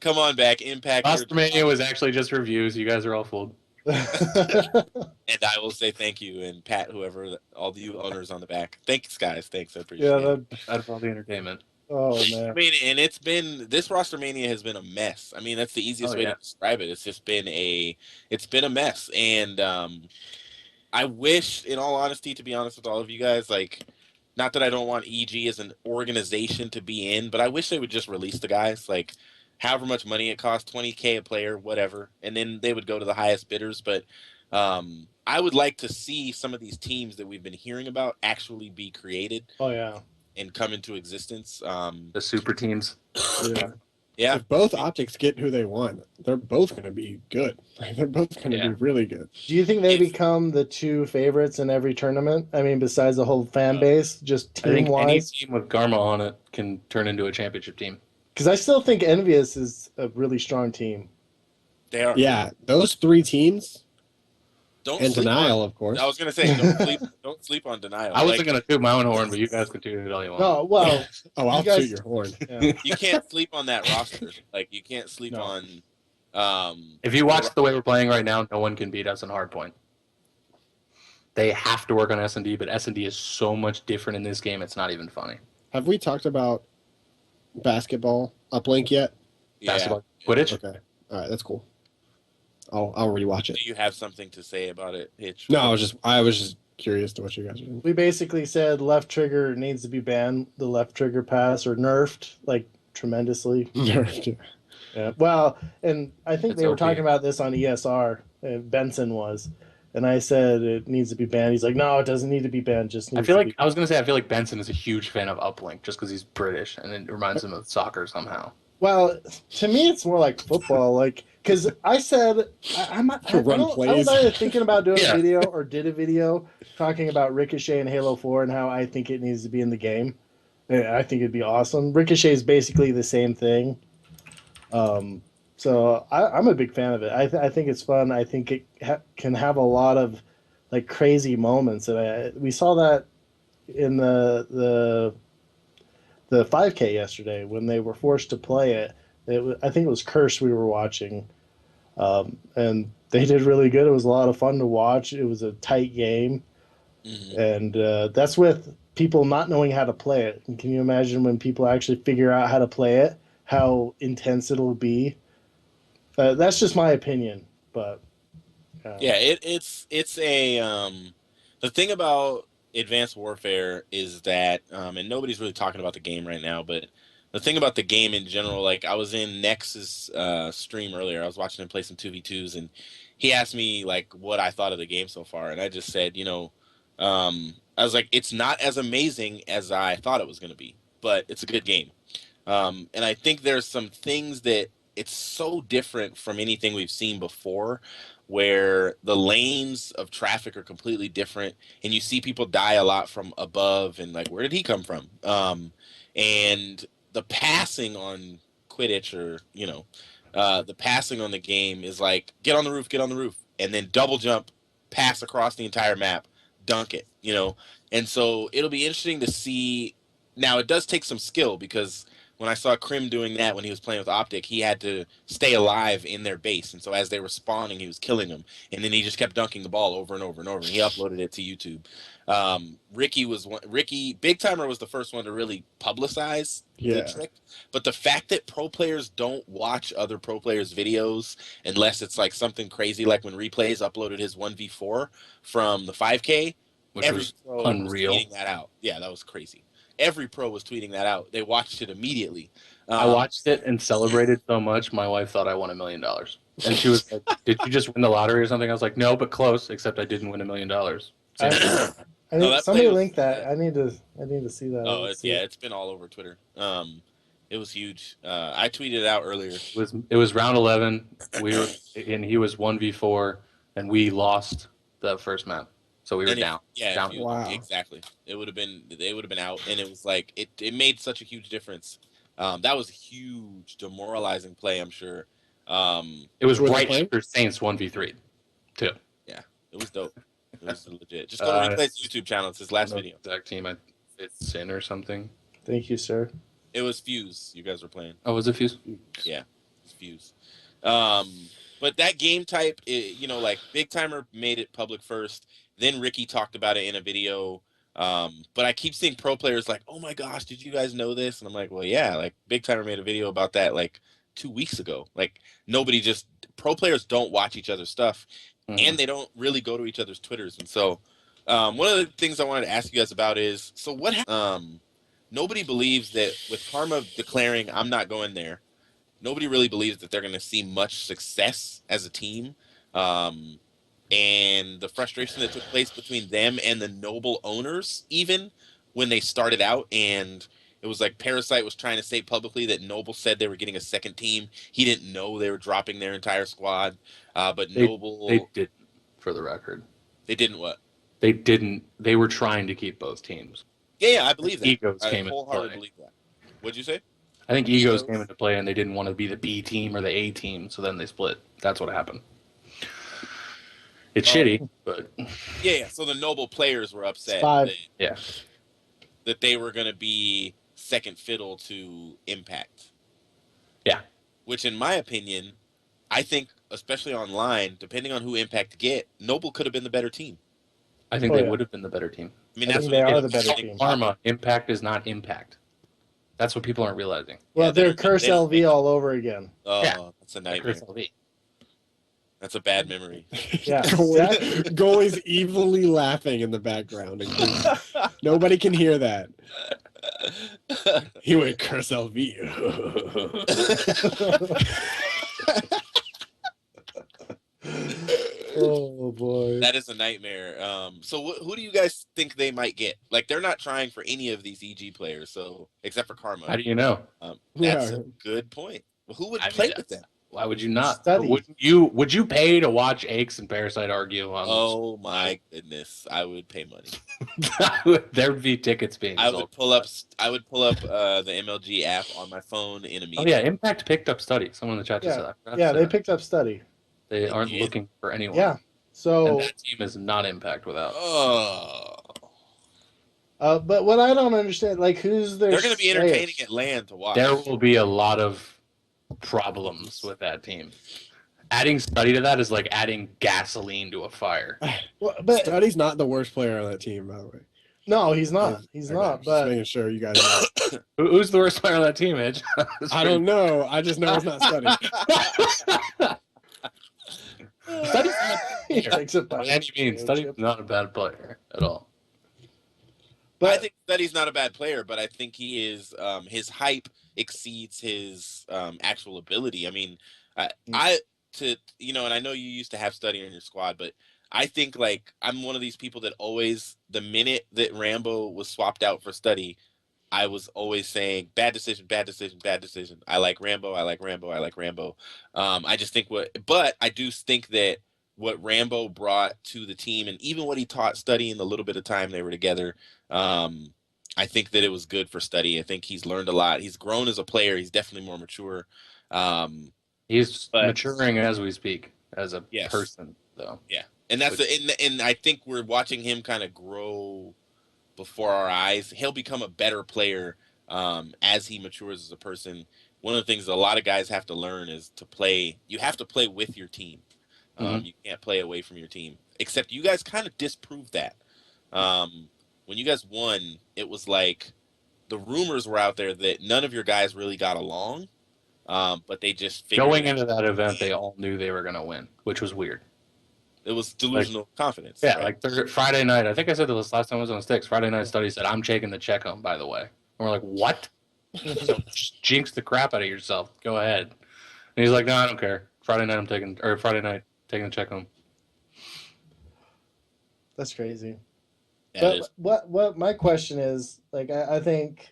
Come on back. Impact. Rostermania was actually just reviews. You guys are all fooled. And I will say thank you and pat whoever, all the you owners on the back. Thanks, guys. Thanks, I appreciate Yeah, it. Out of all the entertainment. oh I man. mean, and it's been this Rostermania has been a mess. I mean, that's the easiest Oh, way yeah. to describe it. It's been a mess, and I wish, in all honesty, to be honest with all of you guys, like, not that I don't want EG as an organization to be in, but I wish they would just release the guys, like, however much money it costs, 20K a player, whatever, and then they would go to the highest bidders. But I would like to see some of these teams that we've been hearing about actually be created Oh yeah. and come into existence. The super teams. Yeah. Yeah, If both optics get who they want, they're both going to be good. They're both going to Yeah. be really good. Do you think they If- become the two favorites in every tournament? I mean, besides the whole fan No. base, just I think team any wise. team with Garma on it can turn into a championship team. Because I still think Envious is a really strong team. they are. Yeah, those three teams Don't and sleep Denial, on, of course. I was gonna say don't sleep on Denial. I wasn't Like, going to toot my own horn, but you guys can toot it all you want. No, well, Oh, I'll you guys- toot your horn. yeah. you can't sleep on that roster. Like, you can't sleep No. on. If you watch the way we're playing right now, no one can beat us in hardpoint. They have to work on S&D, but S&D is so much different in this game, it's not even funny. Have we talked about basketball uplink yet? Yeah. Basketball, Quidditch? Okay. All right, that's cool. I'll rewatch it. Do you have something to say about it, Hitch? No, I was just curious to what you guys are doing. We basically said left trigger needs to be banned, the left trigger pass, or nerfed, like, tremendously. Yeah. Well, and I think It's they were OP. talking about this on ESR. Benson was, and I said it needs to be banned. He's like, no, it doesn't need to be banned. Just I needs feel to like be. I was gonna say I feel like Benson is a huge fan of Uplink just because he's British and it reminds him of soccer somehow. Well, to me, it's more like football. Like, because I said I was either thinking about doing Yeah. a video or did a video talking about Ricochet and Halo 4 and how I think it needs to be in the game. And I think it'd be awesome. Ricochet is basically the same thing. So I'm a big fan of it. I think it's fun. I think it can have a lot of like crazy moments, and we saw that in the 5K yesterday when they were forced to play it. I think it was Curse we were watching, and they did really good. It was a lot of fun to watch. It was a tight game, and that's with people not knowing how to play it. And can you imagine when people actually figure out how to play it, how intense it'll be? That's just my opinion, but Yeah, it's a the thing about Advanced Warfare is that and nobody's really talking about the game right now, but the thing about the game in general, like, I was in Nex's stream earlier. I was watching him play some 2v2s, and he asked me like what I thought of the game so far, and I just said, I was like, it's not as amazing as I thought it was going to be, but it's a good game. And I think there's some things that it's so different from anything we've seen before, where the lanes of traffic are completely different, and you see people die a lot from above, and like, where did he come from? And the passing on Quidditch, or the passing on the game is like, get on the roof, and then double jump, pass across the entire map, dunk it, And so it'll be interesting to see. Now, it does take some skill, because when I saw Krim doing that when he was playing with Optic, he had to stay alive in their base. And so as they were spawning, he was killing them. And then he just kept dunking the ball over and over and over. And he uploaded it to YouTube. Ricky Big Timer was the first one to really publicize the trick. But the fact that pro players don't watch other pro players' videos unless it's like something crazy, like when Replays uploaded his 1v4 from the 5K, Which was unreal. tweeting that out. Yeah, that was crazy. Every pro was tweeting that out. They watched it immediately. I watched it and celebrated so much, my wife thought I won $1 million. And she was like, did you just win the lottery or something? I was like, no, but close, except I didn't win $1 million. I No, need, that somebody play was- link that. I need to see that. Oh, Let's see it. it's been all over Twitter. It was huge. I tweeted it out earlier. It was round 11. And he was 1v4, and we lost the first map. So we were down. Down. Wow. Exactly. They would have been out, and it was like it made such a huge difference. That was a huge demoralizing play, I'm sure. It was Were they right playing? after Saints 1v3, too. Yeah, it was dope. It was legit. Just go to Replay's YouTube channel. It's his last video. Exact team. It's Sin or something. Thank you, sir. It was Fuse. You guys were playing. Oh, was it Fuse? Yeah, it's Fuse. But that game type, like Big Timer made it public first. Then Ricky talked about it in a video. But I keep seeing pro players like, oh my gosh, did you guys know this? And I'm like, well, yeah, like Big Timer made a video about that like 2 weeks ago. Like pro players don't watch each other's stuff, and they don't really go to each other's Twitters. And so one of the things I wanted to ask you guys about is, so what nobody believes that with Karma declaring I'm not going there, nobody really believes that they're going to see much success as a team. And the frustration that took place between them and the Noble owners, even when they started out, and it was like Parasite was trying to say publicly that Noble said they were getting a second team. He didn't know they were dropping their entire squad, but Noble... They didn't, for the record. They didn't what? They didn't. They were trying to keep both teams. Yeah, I believe that. Egos I came into wholeheartedly play. believe that. What'd you say? I think egos came into play, and they didn't want to be the B team or the A team, so then they split. That's what happened. It's shitty, but yeah. So the Noble players were upset that they were going to be second fiddle to Impact. Yeah. Which, in my opinion, I think, especially online, depending on who Impact get, Noble could have been the better team. I think they would have been the better team. I mean, I that's think what they are the better team. Karma, Impact is not Impact. That's what people aren't realizing. Well, they're Curse LV all over again. Oh, yeah. That's a nightmare. Curse LV. That's a bad memory. Yeah. Goalie's evilly laughing in the background. Nobody can hear that. He went Curse LV. Oh boy. That is a nightmare. So who do you guys think they might get? Like, they're not trying for any of these EG players, so except for Karma. How do you know? That's a good point. Well, who would play with them? Why would you not? Study. Would you pay to watch Aches and Parasite argue on Oh my goodness, I would pay money. There'd be tickets being sold. I would pull up the MLG app on my phone in a meeting. Oh yeah, Impact picked up Study. Someone in the chat just said that. Yeah, they picked up Study. They aren't looking for anyone. Yeah. So and that team is not Impact without. But what I don't understand, like, who's their... They're going to be entertaining at LAN to watch. There will be a lot of problems with that team. Adding Study to that is like adding gasoline to a fire. Well, but Study's not the worst player on that team, by the way. No, he's not. He's not. Just But making sure you guys know. Who's the worst player on that team, Edge? I don't know. I just know it's not Study. Study's not he takes it by any means. Study's not a bad player at all. But I think Study's not a bad player, but I think he is his hype exceeds his actual ability. I mean, and I know you used to have Study in your squad, but I think, like, I'm one of these people that always, the minute that Rambo was swapped out for Study, I was always saying, bad decision, bad decision, bad decision. I like Rambo, I like Rambo, I like Rambo. I just think but I do think that what Rambo brought to the team, and even what he taught Study in the little bit of time they were together, I think that it was good for Study. I think he's learned a lot. He's grown as a player. He's definitely more mature. He's maturing as we speak, as a person, though. Yeah, and and I think we're watching him kind of grow before our eyes. He'll become a better player as he matures as a person. One of the things a lot of guys have to learn is to play. You have to play with your team. You can't play away from your team. Except you guys kind of disproved that. When you guys won, it was like the rumors were out there that none of your guys really got along, but they just figured going into that event, they all knew they were going to win, which was weird. It was delusional confidence. Yeah, right? Like Friday night, I think I said this last time I was on STiKS. Friday night, Study said, "I'm taking the check home." By the way, and we're like, "What?" So just jinx the crap out of yourself. Go ahead. And he's like, "No, I don't care. Friday night taking the check home." That's crazy. Yeah, but what my question is, like, I think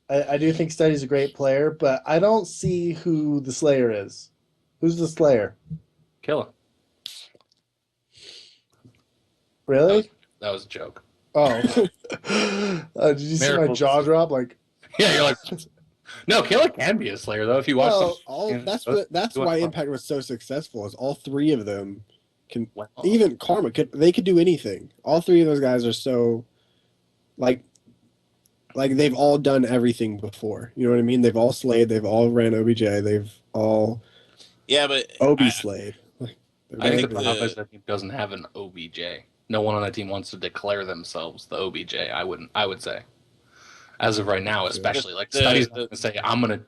I do think Study's a great player, but I don't see who the Slayer is. Who's the Slayer? Killer. Really? That was a joke. Oh. Did you see my jaw drop? Like, yeah, you're like, no, Killer can be a Slayer though if you watch. That's why Impact was so successful. Is all three of them can, even Karma they could do anything. All three of those guys are so, like they've all done everything before. You know what I mean? They've all slayed. They've all ran OBJ. They've all but OB slayed. I think the Very problem is that team doesn't have an OBJ. No one on that team wants to declare themselves the OBJ. I would say, as of right now, especially Study's not going to say I'm going to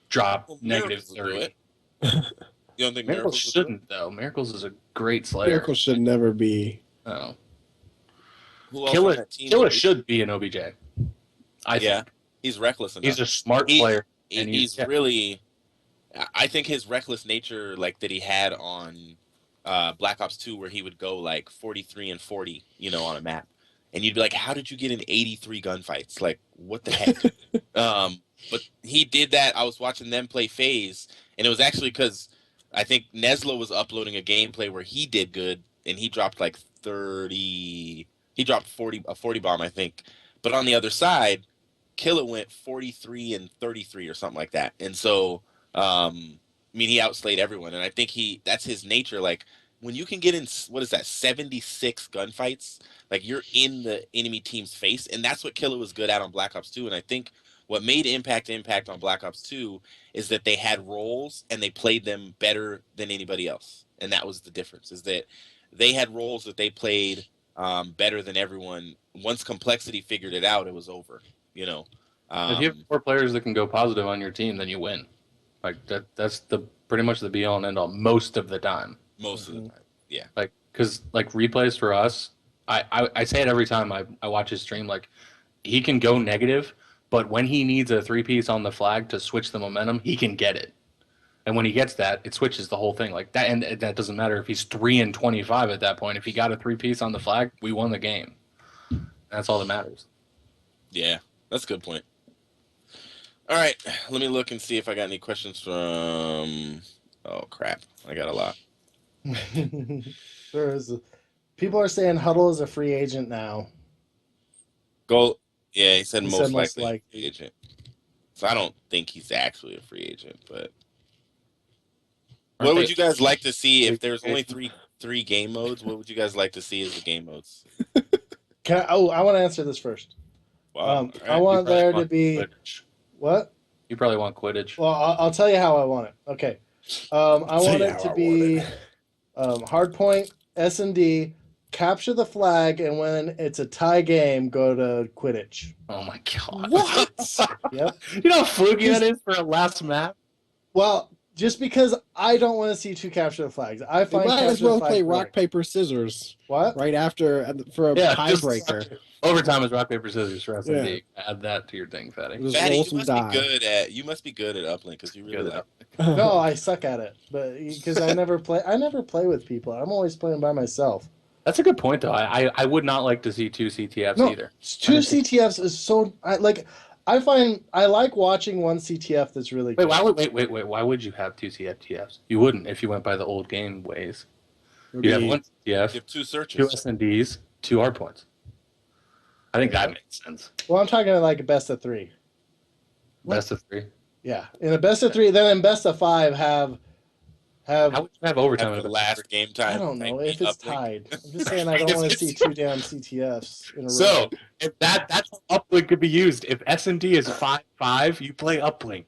drop negative Miracles will do 30. it. You don't think Miracles Miracles will do it? shouldn't though. Miracles is a great Slayer. Miracle should never be. Oh, Who else on that team? Killer should be an OBJ. I think he's reckless enough. he's a smart player, and he's really. I think his reckless nature, like that he had on Black Ops 2, where he would go like 43 and 40, on a map, and you'd be like, "How did you get in 83 gunfights? Like, what the heck?" But he did that. I was watching them play FaZe, and it was actually because I think Neslo was uploading a gameplay where he did good, and he dropped like 30. He dropped 40 bomb, I think. But on the other side, Killer went 43 and 33 or something like that, and so. He outslayed everyone, and I think that's his nature. Like when you can get in, 76 gunfights, like you're in the enemy team's face, and that's what Killer was good at on Black Ops 2. And I think what made Impact on Black Ops 2 is that they had roles and they played them better than anybody else, and that was the difference. Is that they had roles that they played better than everyone. Once Complexity figured it out, it was over. If you have 4 players that can go positive on your team, then you win. Like that's pretty much the be all and end all most of the time. Most of the time, yeah. Like because replays for us, I say it every time I watch his stream. Like he can go negative, but when he needs a 3-piece on the flag to switch the momentum, he can get it. And when he gets that, it switches the whole thing like that. And that doesn't matter if he's 3 and 25 at that point. If he got a 3-piece on the flag, we won the game. That's all that matters. Yeah, that's a good point. All right, let me look and see if I got any questions from. Oh crap, I got a lot. People are saying Huddle is a free agent now. Yeah, he said most likely free agent. So I don't think he's actually a free agent, but what would you guys like to see if there's only three game modes? What would you guys like to see as the game modes? I want to answer this first. Wow, I want there to be Quidditch. What? You probably want Quidditch. Well, I'll tell you how I want it. Okay. I want it to be hardpoint, S&D, capture the flag, and when it's a tie game, go to Quidditch. Oh my god! What? Yep. You know how fluky that is for a last map. Well, just because I don't want to see 2 capture the flags, I find might as well play rock paper scissors. What? Right after for a tiebreaker. Overtime is rock paper scissors for S&D. Add that to your thing, Fatty. Fatty, you must be good at Uplink because you really like. No, I suck at it, but because I never play with people. I'm always playing by myself. That's a good point, though. I would not like to see 2 CTFs either. 2 CTFs is so I find I like watching one CTF that's really good. Wait. Why would you have 2 CTFs? You wouldn't if you went by the old game ways. You have 1 CTF, you have 2 searches, 2 S&Ds, 2 hardpoints. I think that makes sense. Well, I'm talking like a best of 3. Best of 3. Yeah, in a best of 3, then in best of 5 have. How would you have overtime in the last game time? I don't know if it's tied. I'm just saying I don't want to see 2 damn CTFs in a row. So if that's how Uplink could be used. If S&D is 5-5, you play Uplink.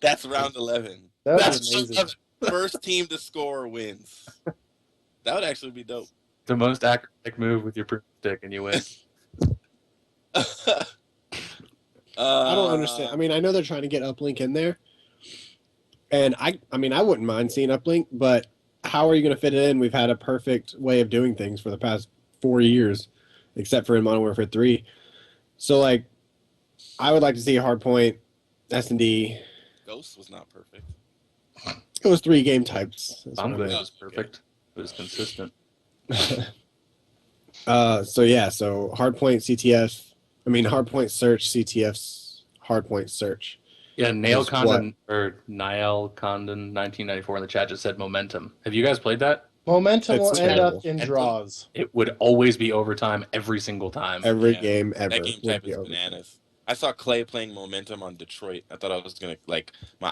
That's round 11. That's amazing. First team to score wins. That would actually be dope. The most acrobatic move with your broomstick and you win. I don't understand. I mean, I know they're trying to get Uplink in there, and I wouldn't mind seeing Uplink, but how are you going to fit it in? We've had a perfect way of doing things for the past 4 years, except for in Modern Warfare 3. So, like, I would like to see a hardpoint, S&D. Ghost was not perfect. It was 3 game types. I'm glad it was perfect. It was consistent. So hardpoint CTF. I mean, hardpoint search, CTF's hardpoint search. Yeah, Nail Condon or Niall Condon 1994 in the chat just said momentum. Have you guys played that? Momentum will end up in draws. It would always be overtime every single time. Every game ever. That game type is bananas. I saw Clay playing momentum on Detroit. I thought I was gonna my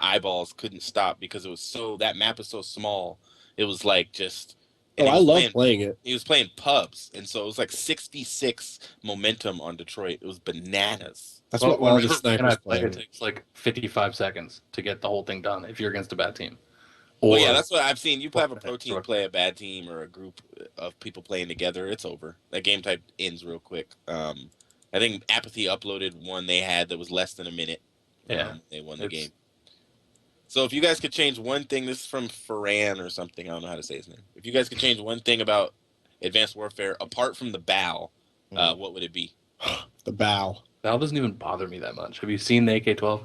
eyeballs couldn't stop because it was that map is so small. It was like just And I love playing it. He was playing pubs, and so it was like 66 momentum on Detroit. It was bananas. That's what all the snipers play. play. It takes like 55 seconds to get the whole thing done if you're agagainst a bad team. Well, yeah, that's what I've seen. You have a pro team play a bad team or a group of people playing together, it's over. That game type ends real quick. I think Apathy uploaded one they had that was less than a minute. Yeah. They won the game. So if you guys could change one thing, this is from Ferran or something. I don't know how to say his name. If you guys could change one thing about Advanced Warfare, apart from the bow, what would it be? The bow. Bow doesn't even bother me that much. Have you seen the AK-12?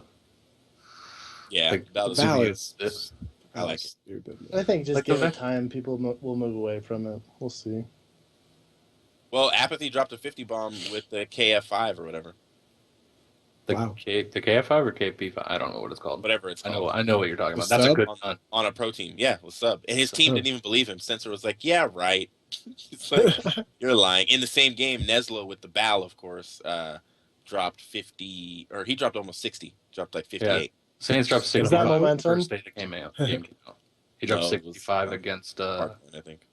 Yeah, like, bow is. I like it. Stupid. I think just like give it time. People will move away from it. We'll see. Well, Apathy dropped a 50 bomb with the KF5 or whatever. The KF5 or KP5? I don't know what it's called. Whatever it's called. I know what you're talking about. That's a good gun. On a pro team. Yeah, with sub. And his team didn't even believe him. Sensor was like, yeah, right. It's like, you're lying. In the same game, Neslo with the BAL, of course, dropped 50, or he dropped almost 60. Dropped like 58. Yeah. Saints dropped 65. Is that momentum? First day that game out. He dropped 65 against, I think.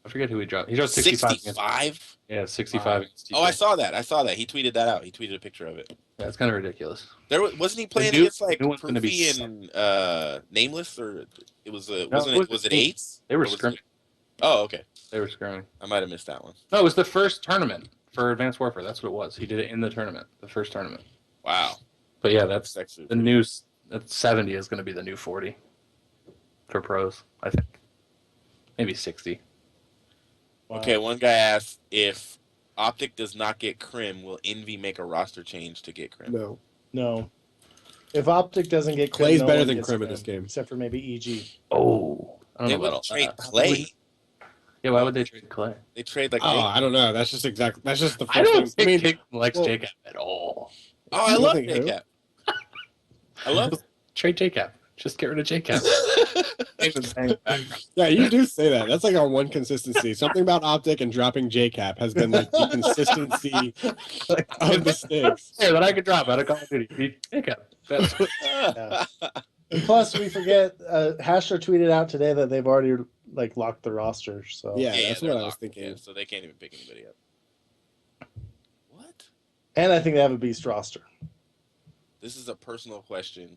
I forget who he dropped. He dropped 65. 65? Yeah, 65 against Oh, I saw that. He tweeted that out. He tweeted a picture of it. Yeah, it's kind of ridiculous. Wasn't he playing against like Proofy and Nameless, or it was was it eights? They were scrimming. Oh, okay. They were scrimming. I might have missed that one. No, it was the first tournament for Advanced Warfare. That's what it was. He did it in the tournament, the first tournament. Wow. But yeah, that's the new. That 70 is going to be the new 40 for pros, I think. Maybe 60. Wow. Okay, one guy asked if Optic does not get Crim, will Envy make a roster change to get Crim? No. If Optic doesn't get Crim, Clay's better than Crim in this game, except for maybe EG. Oh, I don't know about trade Clay. Yeah, why would they trade Clay? They trade like. Oh, I don't know. That's just the first I don't thing. think Kick likes JCap at all. Oh, I love JCap. I love trade JCap. Just get rid of JCap. Yeah, you do say that. That's like our one consistency. Something about Optic and dropping JCap has been like the consistency of the stakes. Yeah, that I could drop out of Call of Duty. Beat JCap. That's what. Yeah. And plus, we forget. Hasher tweeted out today that they've already like locked the roster. So yeah, that's what I was thinking. Yeah, so they can't even pick anybody up. What? And I think they have a beast roster. This is a personal question.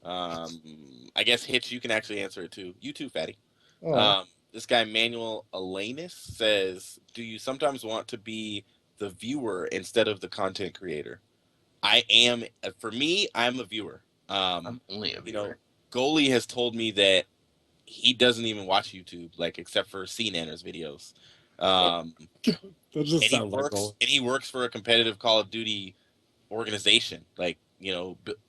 I guess Hitch, you can actually answer it too. You too, Fatty. Oh. This guy Manuel Alanus says, "Do you sometimes want to be the viewer instead of the content creator?" I am. For me, I'm a viewer. I'm only a viewer. Goalie has told me that he doesn't even watch YouTube, like except for CNanners videos. And he works for a competitive Call of Duty organization, like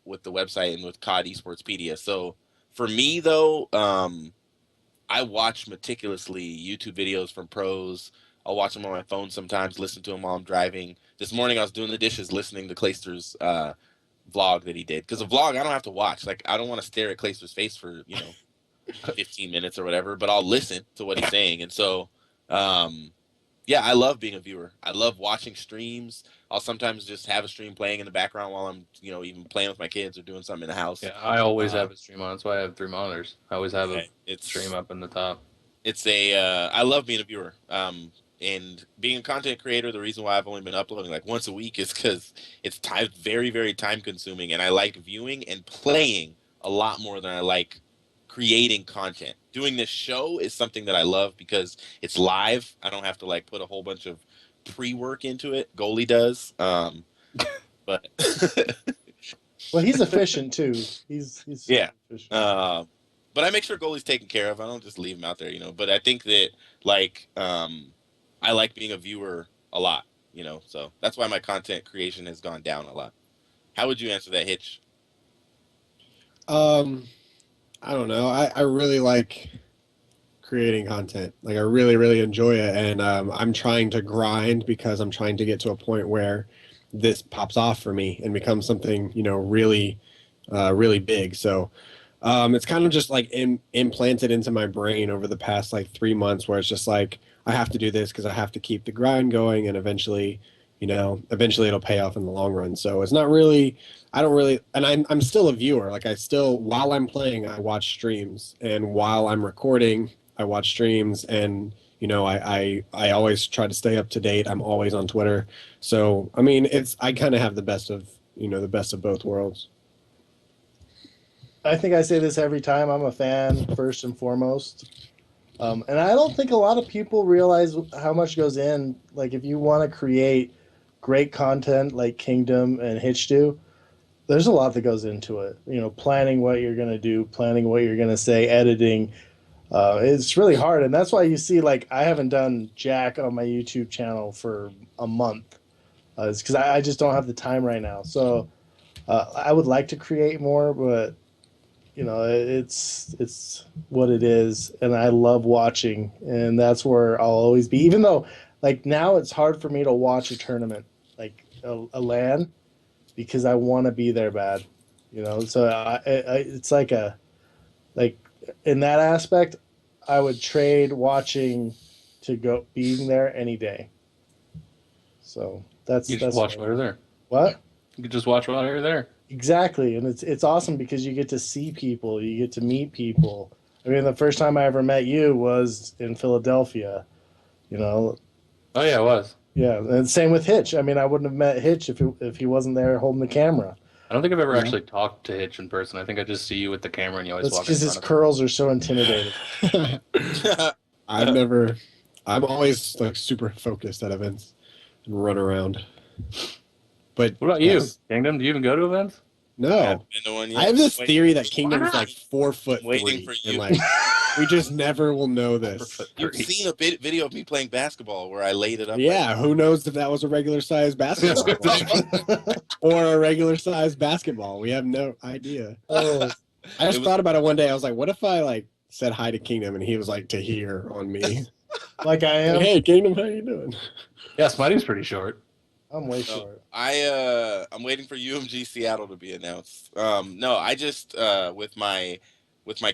with the website and with COD Esportspedia. So for me though, I watch meticulously YouTube videos from pros. I'll watch them on my phone sometimes, listen to them while I'm driving. This morning I was doing the dishes, listening to Clayster's vlog that he did. Because a vlog I don't have to watch. Like I don't want to stare at Clayster's face for 15 minutes or whatever, but I'll listen to what he's saying. And so yeah, I love being a viewer. I love watching streams. I'll sometimes just have a stream playing in the background while I'm, even playing with my kids or doing something in the house. Yeah, I always have a stream on. That's why I have 3 monitors. I always have a stream up in the top. It's I love being a viewer. And being a content creator, the reason why I've only been uploading like once a week is because it's very, very time consuming. And I like viewing and playing a lot more than I like creating content. Doing this show is something that I love because it's live. I don't have to like put a whole bunch of pre-work into it. Goalie does. But well, he's efficient too. He's yeah. Efficient. But I make sure Goalie's taken care of. I don't just leave him out there, But I think that like I like being a viewer a lot, So that's why my content creation has gone down a lot. How would you answer that, Hitch? I don't know. I really like creating content. Like I really, really enjoy it. And I'm trying to grind because I'm trying to get to a point where this pops off for me and becomes something, really, really big. So it's kind of just like implanted into my brain over the past like 3 months where it's just like, I have to do this because I have to keep the grind going and eventually it'll pay off in the long run. So it's not really, I don't really, and I'm still a viewer. Like while I'm playing, I watch streams, and while I'm recording, watch streams, and I always try to stay up to date. I'm always on Twitter, so I mean, I kind of have the best of both worlds. I think I say this every time. I'm a fan first and foremost. And I don't think a lot of people realize how much goes in. Like, if you want to create great content like Kingdom and Hitch do, there's a lot that goes into it. Planning what you're going to do, planning what you're going to say, editing. It's really hard. And that's why you see, like, I haven't done Jack on my YouTube channel for a month. It's because I just don't have the time right now. So I would like to create more, but it's what it is, and I love watching, and that's where I'll always be. Even though, like, now it's hard for me to watch a tournament, like a LAN, because I want to be there bad, So it's like in that aspect, I would trade watching to go being there any day. So that's watch while you're there. What? You could just watch while you're there. Exactly, and it's awesome because you get to see people, you get to meet people. I mean, the first time I ever met you was in Philadelphia, Oh yeah, it was. Yeah, and same with Hitch. I mean, I wouldn't have met Hitch if he wasn't there holding the camera. I don't think I've ever actually talked to Hitch in person. I think I just see you with the camera and you always That's walk. because his curls are so intimidating. I'm always like super focused at events and run around. But what about you, Kingdom? Do you even go to events? No, I have this theory that Kingdom is like 4'3", waiting for you. and like we just never will know this. You've seen a video of me playing basketball where I laid it up. Yeah, who knows if that was a regular size basketball or a regular size basketball? We have no idea. I just thought about it one day. I was like, what if I like said hi to Kingdom and he was like to here on me, like I am. Like, hey, Kingdom, how you doing? Yeah, Smitey's pretty short. I'm way short. I'm waiting for UMG Seattle to be announced. No, I just with my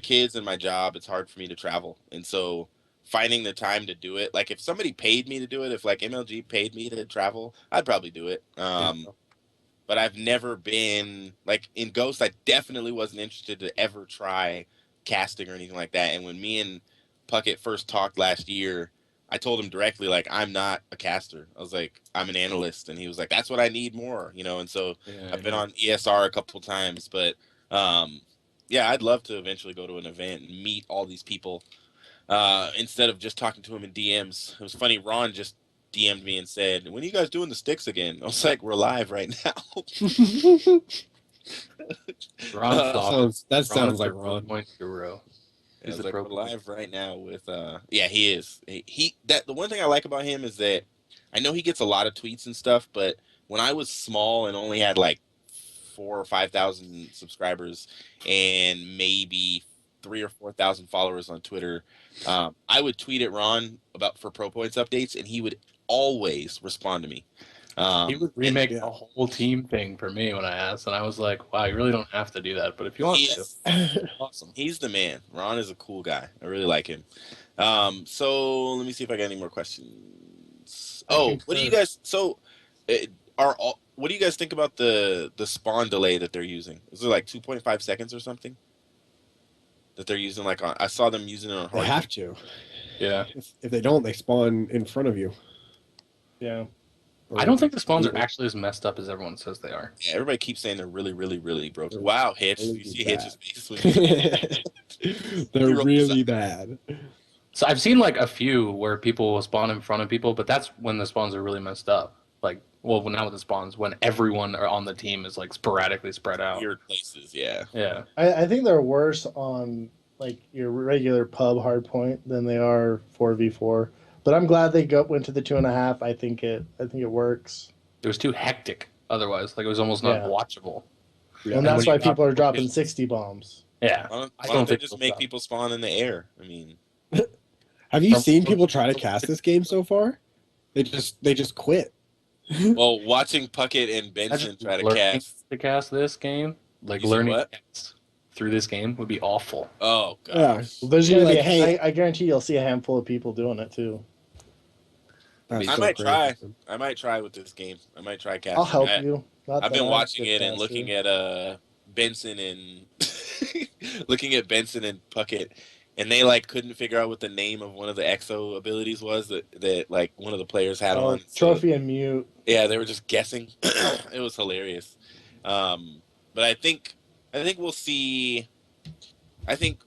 kids and my job, it's hard for me to travel, and so finding the time to do it. Like if somebody paid me to do it, if like MLG paid me to travel, I'd probably do it. But I've never been like in Ghost. I definitely wasn't interested to ever try casting or anything like that. And when me and Puckett first talked last year, I told him directly, like, I'm not a caster. I was like, I'm an analyst. And he was like, that's what I need more, And so I've been on ESR a couple times. But, yeah, I'd love to eventually go to an event and meet all these people instead of just talking to them in DMs. It was funny. Ron just DM'd me and said, when are you guys doing the STiKS again? I was like, we're live right now. That sounds like Ron. He's like, we're live right now with yeah, he is. The one thing I like about him is that I know he gets a lot of tweets and stuff, but when I was small and only had like 4,000 or 5,000 subscribers and maybe 3,000 or 4,000 followers on Twitter, I would tweet at Ron for Pro Points updates, and he would always respond to me. He would remake a whole team thing for me when I asked, and I was like, wow, you really don't have to do that, but if you want to. Awesome. He's the man. Ron is a cool guy. I really like him. So let me see if I got any more questions. Oh, what do you guys what do you guys think about the spawn delay that they're using? Is it like 2.5 seconds or something that they're using? Like I saw them using it on hard. They have to. Yeah. If they don't, they spawn in front of you. Yeah. I don't think the spawns are actually as messed up as everyone says they are. Yeah, everybody keeps saying they're really, really, really broken. Wow, Hitch. You see Hitch's face. They're really bad. So I've seen like a few where people will spawn in front of people, but that's when the spawns are really messed up. Like, well, not with the spawns, when everyone on the team is like sporadically spread out. Weird places, yeah. Yeah. I think they're worse on like your regular pub hardpoint than they are 4v4. But I'm glad they went to the 2.5. I think it works. It was too hectic otherwise. Like it was almost not watchable. Yeah. And that's why people are dropping 60 bombs. Yeah. Why don't they just make people spawn in the air? I mean, have you seen people try to cast this game so far? They just quit. Well, watching Puckett and Benson try to cast this game, like learning through this game would be awful. Oh god. Yeah. Well, there's gonna be I guarantee you'll see a handful of people doing it too. I might try. I might try with this game. I might try casting. I'll help you. I've been watching it and looking at Benson and looking at Benson and Puckett, and they like couldn't figure out what the name of one of the exo abilities was that like one of the players had on. Trophy and mute. Yeah, they were just guessing. It was hilarious. But I think we'll see. I think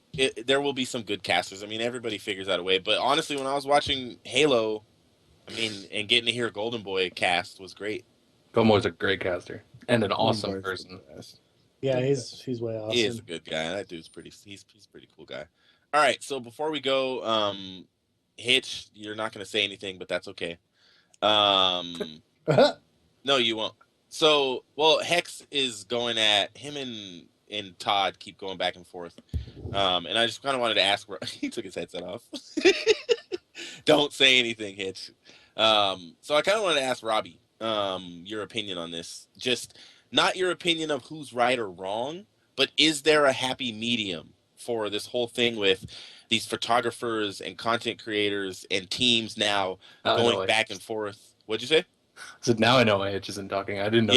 there will be some good casters. I mean, everybody figures out a way. But honestly, when I was watching Halo, I mean, and getting to hear Golden Boy cast was great. Golden Boy's a great caster and an awesome person. Yeah, he's way awesome. He is a good guy. That dude's he's a pretty cool guy. All right, so before we go, Hitch, you're not going to say anything, but that's okay. No, you won't. So, well, Hex is going at him and Todd keep going back and forth. And I just kind of wanted to ask, he took his headset off. Don't say anything, Hitch. So I kind of wanted to ask Robbie your opinion on this. Just not your opinion of who's right or wrong, but is there a happy medium for this whole thing with these photographers and content creators and teams now going back and forth? What'd you say? So now I know my Hitch isn't talking. I didn't know.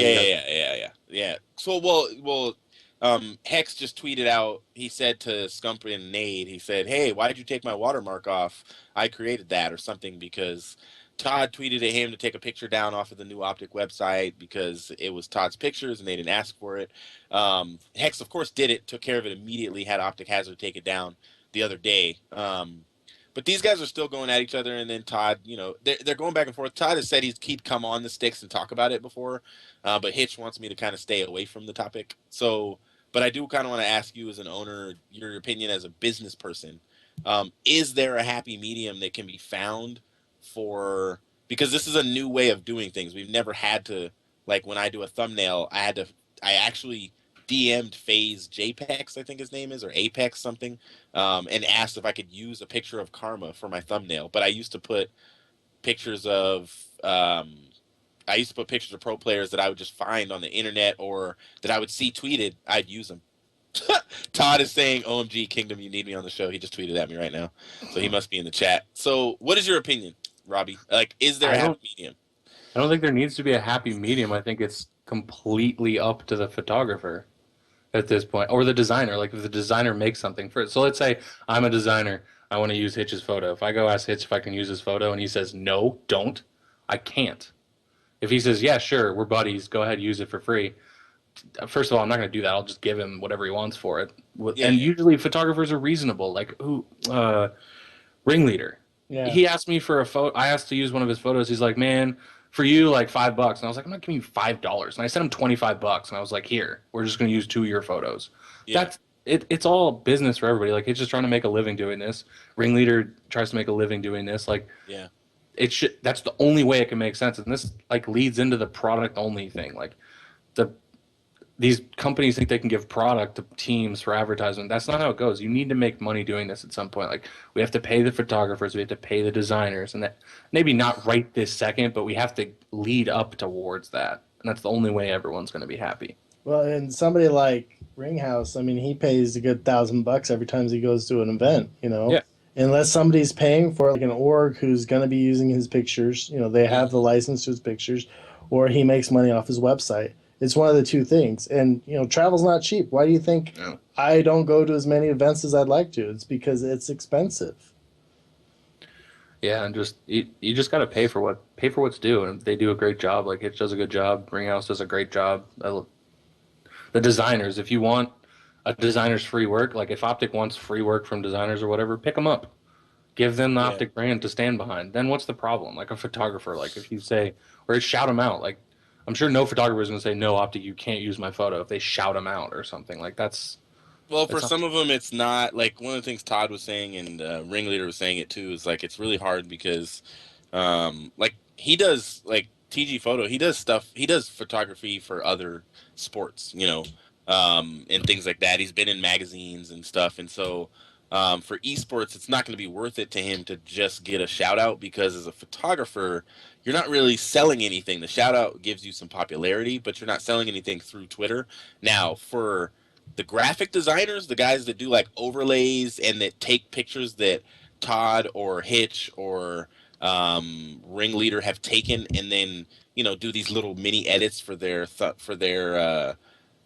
Yeah. So well, Hex just tweeted out. He said to Scump and Nade, he said, "Hey, why did you take my watermark off? I created that or something because Todd tweeted at him to take a picture down off of the new Optic website because it was Todd's pictures and they didn't ask for it." Hex, of course, did it. Took care of it immediately. Had Optic Hazard take it down the other day. But these guys are still going at each other, and then Todd, they're going back and forth. Todd has said he'd come on the STiKS and talk about it before, but Hitch wants me to kind of stay away from the topic. So, but I do kind of want to ask you as an owner, your opinion as a business person. Is there a happy medium that can be found because this is a new way of doing things. We've never had to, like when I do a thumbnail, I actually DM'd FaZe JPEX, I think his name is, or Apex something, and asked if I could use a picture of Karma for my thumbnail. But I used to put pictures of pro players that I would just find on the internet or that I would see tweeted. I'd use them. Todd is saying, "OMG Kingdom, you need me on the show." He just tweeted at me right now, so he must be in the chat. So, what is your opinion, Robbie? Like, is there a happy medium? I don't think there needs to be a happy medium. I think it's completely up to the photographer at this point, or the designer. Like if the designer makes something for it. So let's say I'm a designer. I want to use Hitch's photo. If I go ask Hitch if I can use his photo and he says, no, don't, I can't. If he says, yeah, sure, we're buddies, go ahead, use it for free. First of all, I'm not going to do that. I'll just give him whatever he wants for it. Usually photographers are reasonable. Like Ringleader. Yeah. He asked me for a photo. I asked to use one of his photos. He's like, man, for you, like $5. And I was like, I'm not giving you $5. And I sent him $25. And I was like, here, we're just going to use 2 of your photos. Yeah. That's it. It's all business for everybody. Like, it's just trying to make a living doing this. Ringleader tries to make a living doing this. Like, yeah, that's the only way it can make sense. And this like leads into the product only thing. Like these companies think they can give product to teams for advertisement. That's not how it goes. You need to make money doing this at some point. Like we have to pay the photographers, we have to pay the designers, and that maybe not right this second, but we have to lead up towards that. And that's the only way everyone's going to be happy. Well, and somebody like Ringhouse, I mean, he pays a good $1,000 every time he goes to an event, Yeah. Unless somebody's paying for like an org who's going to be using his pictures, they have the license to his pictures, or he makes money off his website. It's one of the two things. And, travel's not cheap. Why do you think I don't go to as many events as I'd like to? It's because it's expensive. Yeah, and just you just got to pay for what's due, and they do a great job. Like Hitch does a good job, Ringhouse does a great job. The designers, if you want a designer's free work, like if Optic wants free work from designers or whatever, pick them up. Give them the Optic brand to stand behind. Then what's the problem? Like a photographer, like if you say, or shout them out, like I'm sure no photographer is going to say, no, Optic, you can't use my photo if they shout them out or something. Like that's... Well, for some of them, it's not... Like, one of the things Todd was saying, and Ringleader was saying it too, is, like, it's really hard because, like, he does, like, TG Photo, he does photography for other sports, and things like that. He's been in magazines and stuff, and so... for esports, it's not going to be worth it to him to just get a shout out because as a photographer, you're not really selling anything. The shout out gives you some popularity, but you're not selling anything through Twitter. Now, for the graphic designers, the guys that do like overlays and that take pictures that Todd or Hitch or Ringleader have taken and then do these little mini edits for their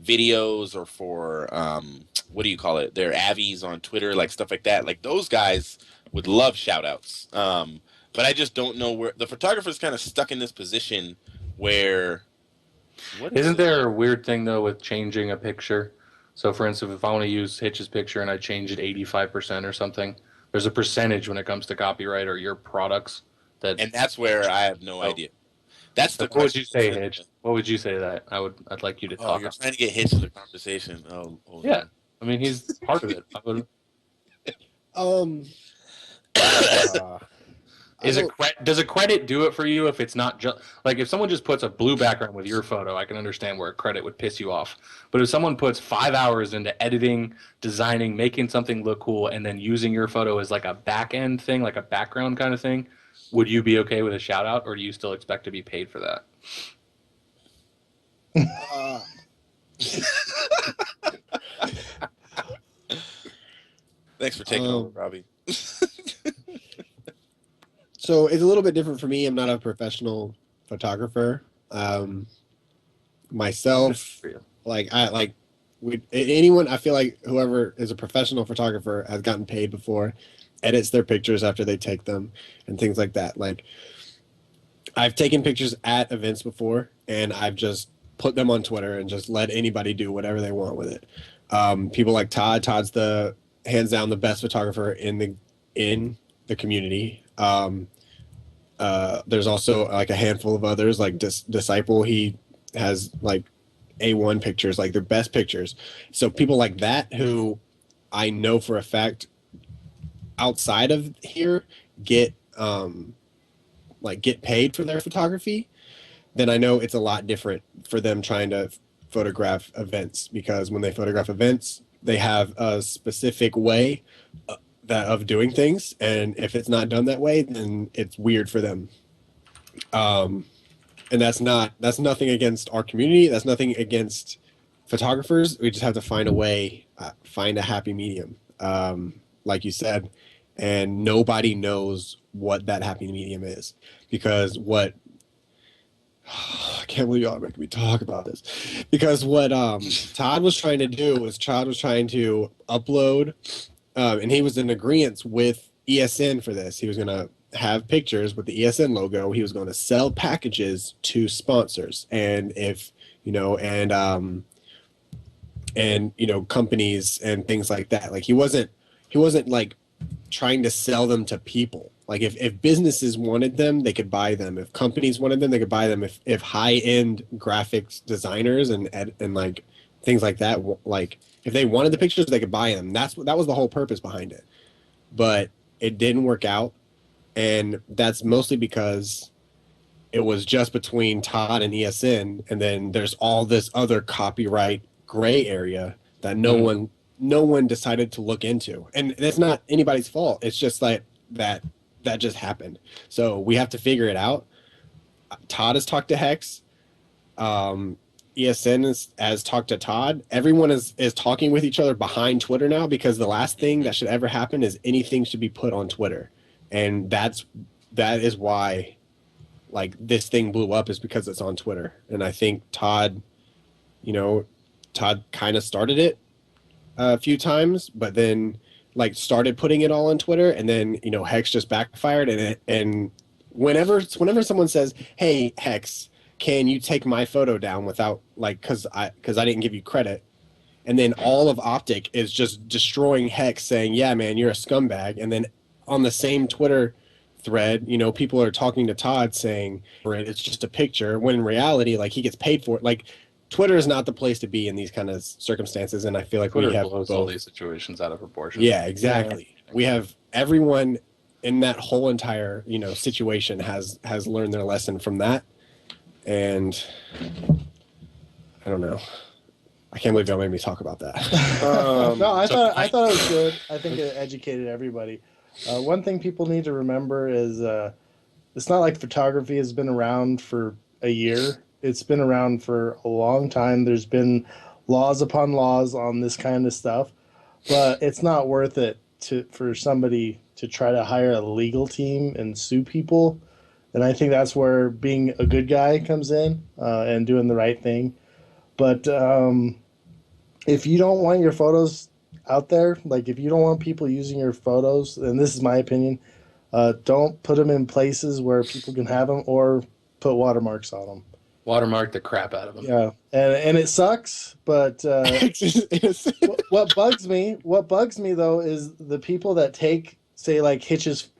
videos or for what do you call it? Their avies on Twitter, like stuff like that. Like those guys would love shout outs. But I just don't know where the photographer's kind of stuck in this position where Isn't there a weird thing though with changing a picture? So for instance, if I want to use Hitch's picture and I change it 85% or something, there's a percentage when it comes to copyright or your products that. And that's where I have no idea. That's the What would question. you say, Hitch? What would you say to that? I'd like you to talk. You're trying to get Hitch to the conversation. Yeah, I mean he's part of it. I would. Does a credit do it for you if it's not just like if someone just puts a blue background with your photo? I can understand where a credit would piss you off. But if someone puts 5 hours into editing, designing, making something look cool, and then using your photo as like a back end thing, like a background kind of thing, would you be okay with a shout out, or do you still expect to be paid for that? Thanks for taking over, Robbie. So it's a little bit different for me. I'm not a professional photographer. Myself, anyone. I feel like whoever is a professional photographer has gotten paid before, edits their pictures after they take them, and things like that. Like I've taken pictures at events before, and I've just put them on Twitter and just let anybody do whatever they want with it. People like Todd. Todd's the hands down the best photographer in the community. There's also like a handful of others like Disciple. He has like A1 pictures, like their best pictures. So people like that who I know for a fact outside of here get paid for their photography, then I know it's a lot different for them trying to photograph events, because when they photograph events, they have a specific way of doing things, and if it's not done that way, then it's weird for them. And that's nothing against our community. That's nothing against photographers. We just have to find a way, find a happy medium, like you said, and nobody knows what that happy medium is, because I can't believe y'all are making me talk about this, because what Todd was trying to do was Todd was trying to upload. And he was in agreement with ESN for this. He was going to have pictures with the ESN logo. He was going to sell packages to sponsors, and companies and things like that. Like he wasn't like trying to sell them to people. Like if businesses wanted them, they could buy them. If companies wanted them, they could buy them. If high-end graphics designers and like things like that, like if they wanted the pictures, they could buy them. That was the whole purpose behind it. But it didn't work out, and that's mostly because it was just between Todd and ESN, and then there's all this other copyright gray area that no one decided to look into. And it's not anybody's fault. It's just like that just happened. So we have to figure it out. Todd has talked to Hex. ESN has talked to Todd. Everyone is talking with each other behind Twitter now, because the last thing that should ever happen is anything should be put on Twitter. And that is why like this thing blew up, is because it's on Twitter. And I think Todd kind of started it a few times, but then like started putting it all on Twitter, and then Hex just backfired. And whenever someone says, "Hey Hex, can you take my photo down without like because I didn't give you credit," and then all of Optic is just destroying Hex, saying, "Yeah, man, you're a scumbag," and then on the same Twitter thread, people are talking to Todd saying it's just a picture, when in reality, like he gets paid for it. Like Twitter is not the place to be in these kind of circumstances, and I feel like Twitter we have blows all these situations out of proportion. Yeah, exactly. Yeah. We have everyone in that whole entire situation has learned their lesson from that, and I don't know. I can't believe y'all made me talk about that. No, I thought it was good. I think it educated everybody. One thing people need to remember is it's not like photography has been around for a year. It's been around for a long time. There's been laws upon laws on this kind of stuff, but it's not worth it for somebody to try to hire a legal team and sue people. And I think that's where being a good guy comes in and doing the right thing. But if you don't want your photos out there, like if you don't want people using your photos, and this is my opinion, don't put them in places where people can have them, or put watermarks on them. Watermark the crap out of them. Yeah, and it sucks, but what bugs me though is the people that take, say, like Hitch's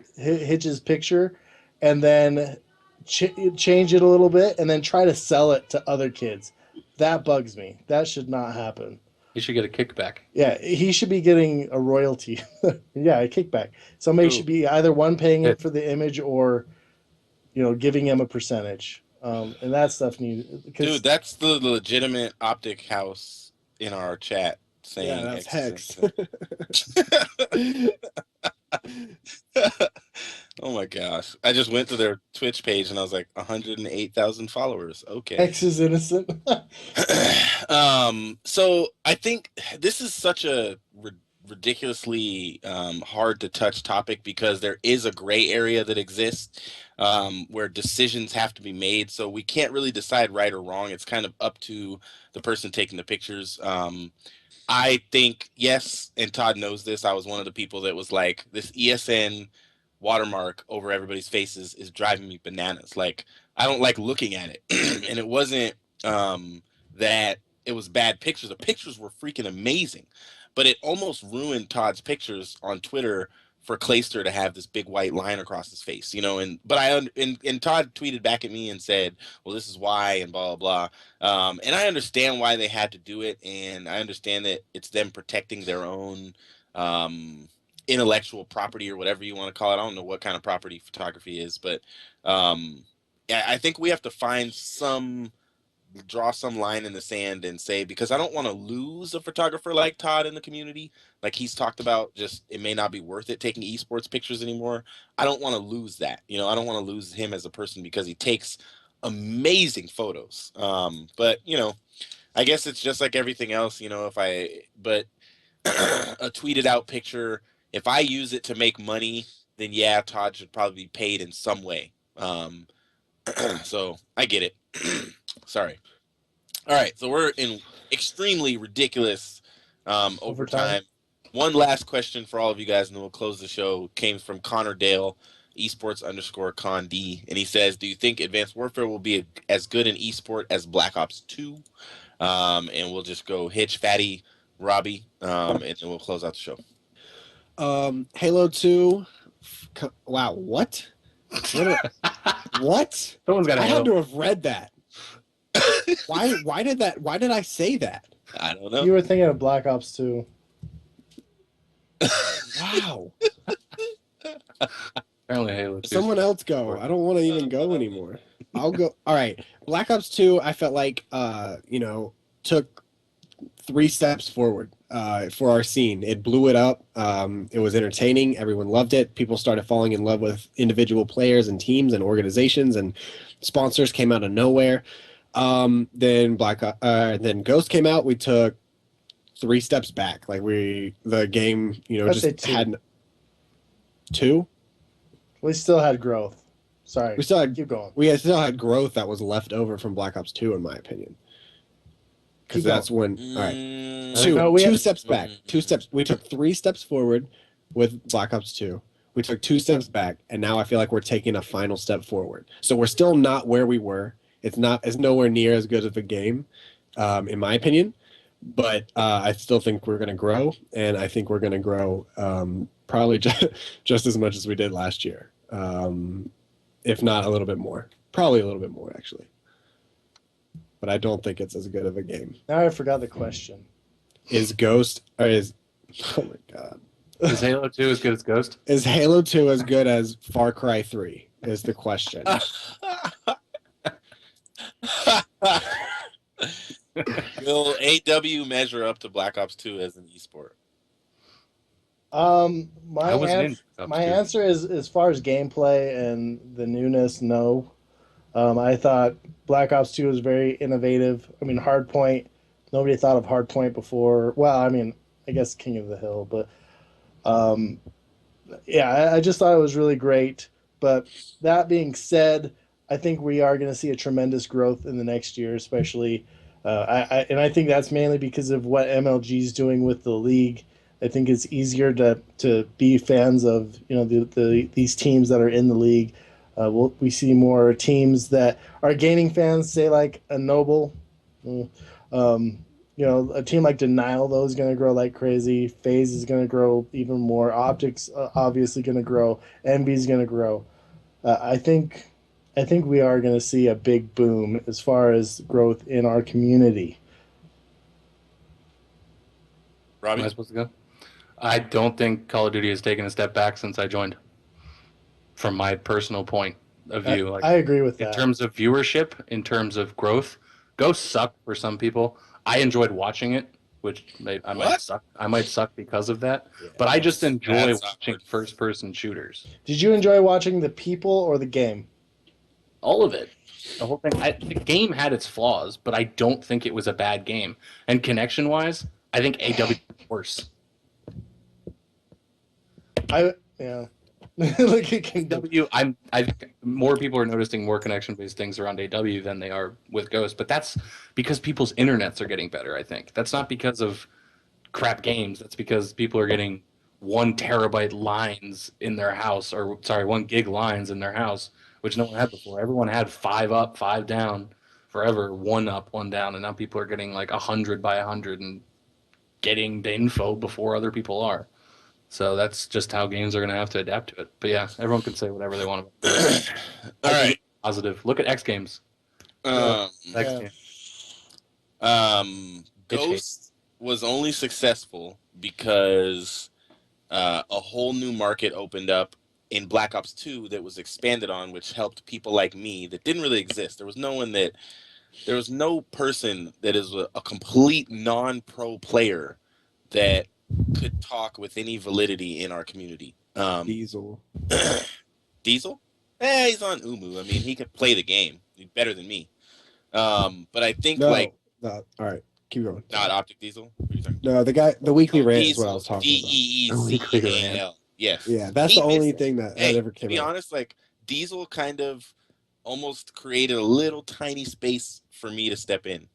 picture, and then change it a little bit, and then try to sell it to other kids. That bugs me. That should not happen. You should get a kickback. Yeah, he should be getting a royalty. Yeah, a kickback. Somebody should be either one paying him for the image, or giving him a percentage. And that stuff needs. Dude, that's the legitimate Optic house in our chat saying that's Hex. Oh my gosh. I just went to their Twitch page and I was like 108,000 followers. Okay. X is innocent. So I think this is such a ridiculously hard to touch topic, because there is a gray area that exists where decisions have to be made. So we can't really decide right or wrong. It's kind of up to the person taking the pictures. I think, yes, and Todd knows this, I was one of the people that was like, this ESN watermark over everybody's faces is driving me bananas. Like, I don't like looking at it. And it wasn't that it was bad pictures. The pictures were freaking amazing, but it almost ruined Todd's pictures on Twitter for Clayster to have this big white line across his face, and Todd tweeted back at me and said, well, this is why, and blah, blah, blah. And I understand why they had to do it. And I understand that it's them protecting their own intellectual property, or whatever you want to call it. I don't know what kind of property photography is, but I think we have to draw some line in the sand and say, because I don't want to lose a photographer like Todd in the community. Like he's talked about, just it may not be worth it taking esports pictures anymore. I don't want to lose that. I don't want to lose him as a person, because he takes amazing photos. But I guess it's just like everything else. But a tweeted out picture, if I use it to make money, then yeah, Todd should probably be paid in some way. So I get it. Sorry. All right, so we're in extremely ridiculous overtime. One last question for all of you guys, and then we'll close the show. Came from Connor Dale, esports_con D, and he says, do you think Advanced Warfare will be as good an esport as Black Ops 2? And we'll just go Hitch, Fatty, Robbie, and then we'll close out the show. Halo 2. Wow, what? What? Someone's got. I had to have read that. Why did I say that? I don't know. You were thinking of Black Ops 2. Wow. Apparently Halo 2. Someone else go. I don't want to even go anymore. I'll go. All right. Black Ops 2, I felt like, took 3 steps forward for our scene. It blew it up. It was entertaining. Everyone loved it. People started falling in love with individual players and teams and organizations, and sponsors came out of nowhere. Then Ghost came out. We took 3 steps back. Like the game, just had 2. We still had growth. Sorry. We still had keep going. We still had growth that was left over from Black Ops 2, in my opinion. Because that's when. All right. Two steps back. 2 steps. We took 3 steps forward with Black Ops 2. We took 2 steps back, and now I feel like we're taking a final step forward. So we're still not where we were. It's nowhere near as good of a game, in my opinion. But I still think we're going to grow, and I think we're going to grow probably just as much as we did last year, if not a little bit more. Probably a little bit more, actually. But I don't think it's as good of a game. Now I forgot the question. Is Ghost or is? Oh my God. Is Halo 2 as good as Ghost? Is Halo 2 as good as Far Cry 3? Is the question. Will AW measure up to Black Ops 2 as an esport? My answer is, as far as gameplay and the newness, no. I thought Black Ops 2 was very innovative. I mean, Hardpoint, nobody thought of Hardpoint before. Well, I mean, I guess King of the Hill, but yeah, I just thought it was really great. But that being said, I think we are going to see a tremendous growth in the next year, especially I think that's mainly because of what MLG is doing with the league. I think it's easier to be fans of these teams that are in the league. We see more teams that are gaining fans, say like a Noble. Um, a team like Denial though is going to grow like crazy. FaZe is going to grow even more. Optics obviously going to grow. Envy is going to grow. I think we are going to see a big boom as far as growth in our community. Robbie? Am I supposed to go? I don't think Call of Duty has taken a step back since I joined. From my personal point of view, I agree with that. In terms of viewership, in terms of growth, Ghost sucked for some people. I enjoyed watching it, which I might suck. I might suck because of that. Yeah, but I just enjoy watching awkward. first-person shooters. Did you enjoy watching the people or the game? All of it. The whole thing. The game had its flaws, but I don't think it was a bad game. And connection-wise, I think AW is worse. Look at AW, I think more people are noticing more connection-based things around AW than they are with Ghost, but that's because people's internets are getting better. I think that's not because of crap games. That's because people are getting 1 terabyte lines in their house, 1 gig lines in their house, which no one had before. Everyone had 5 up, 5 down, forever, 1 up, 1 down, and now people are getting like 100 by 100 and getting the info before other people are. So that's just how games are going to have to adapt to it. But yeah, everyone can say whatever they want about it. All right. Positive. Look at X Games. Ghost was only successful because a whole new market opened up in Black Ops 2 that was expanded on, which helped people like me that didn't really exist. There was no person that is a complete non-pro player that could talk with any validity in our community. Diesel. Diesel? He's on Umu. I mean, he could play the game. He's better than me. But I think No. All right, keep going. Not Optic Diesel. No, the weekly rant is what I was talking about. DEEZAL. Yes. Yeah, that's the only thing that ever came To be out. honest, like Diesel kind of almost created a little tiny space for me to step in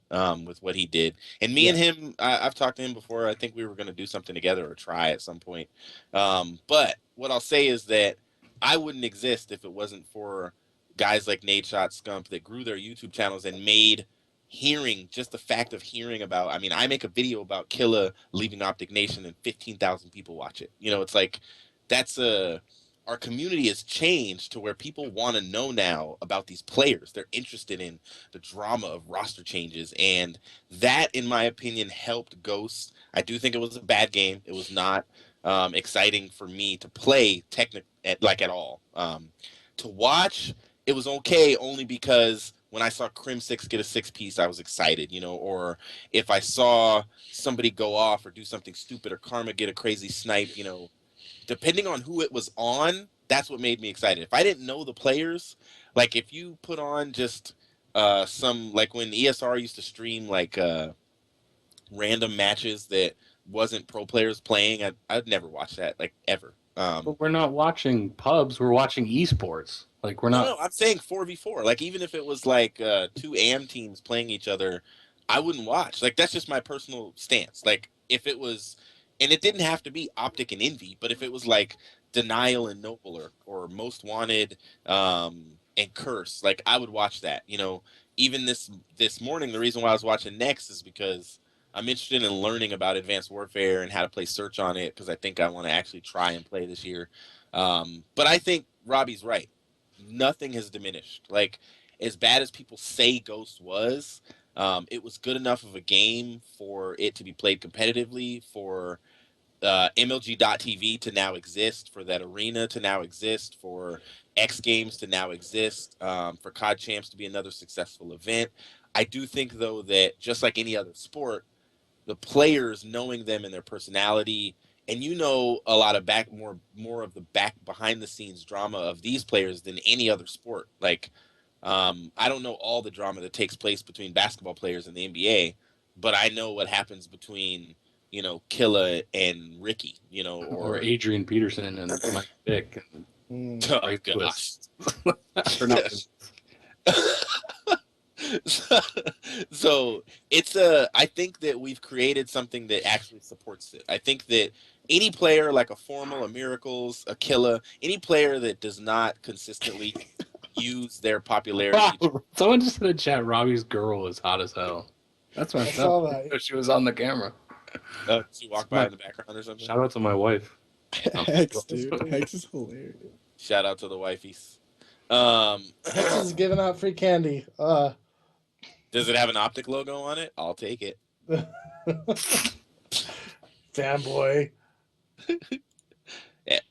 with what he did. And me and him, I've talked to him before. I think we were going to do something together or try at some point. But what I'll say is that I wouldn't exist if it wasn't for guys like Nadeshot, Scump that grew their YouTube channels and made just the fact of hearing about, I mean, I make a video about Killa leaving Optic Nation and 15,000 people watch it. It's like, our community has changed to where people want to know now about these players. They're interested in the drama of roster changes. And that, in my opinion, helped Ghost. I do think it was a bad game. It was not exciting for me to play at all. To watch, it was okay only because when I saw Crim6 get a 6-piece, I was excited, or if I saw somebody go off or do something stupid or Karma get a crazy snipe, depending on who it was on, that's what made me excited. If I didn't know the players, like if you put on just some, like when ESR used to stream like random matches that wasn't pro players playing, I'd never watch that, like ever. But we're not watching pubs, we're watching esports. Like we're not. No, I'm saying 4v4. Like even if it was like 2 AM teams playing each other, I wouldn't watch. Like that's just my personal stance. Like if it was, and it didn't have to be Optic and Envy, but if it was like Denial and Noble or Most Wanted and Curse, like I would watch that. Even this morning, the reason why I was watching Next is because I'm interested in learning about Advanced Warfare and how to play Search on it because I think I want to actually try and play this year. But I think Robbie's right. Nothing has diminished. Like as bad as people say Ghost was, it was good enough of a game for it to be played competitively, for MLG.TV to now exist, for that arena to now exist, for X Games to now exist, for COD Champs to be another successful event. I do think though that just like any other sport, the players, knowing them and their personality, and a lot of more of the behind the scenes drama of these players than any other sport. Like, I don't know all the drama that takes place between basketball players in the NBA, but I know what happens between, Killa and Ricky, or Adrian Peterson and Mike Vick. Oh, gosh. So it's I think that we've created something that actually supports it. I think that any player like a Formal, a Miracles, a Killa, any player that does not consistently use their popularity. Wow. Someone just in the chat, Robbie's girl is hot as hell. That's my I saw that. She was on the camera. She walked by in the background or something. Shout out to my wife. Hex, dude. Hex is hilarious. Shout out to the wifeys. Hex is giving out free candy. Does it have an Optic logo on it? I'll take it. Fanboy.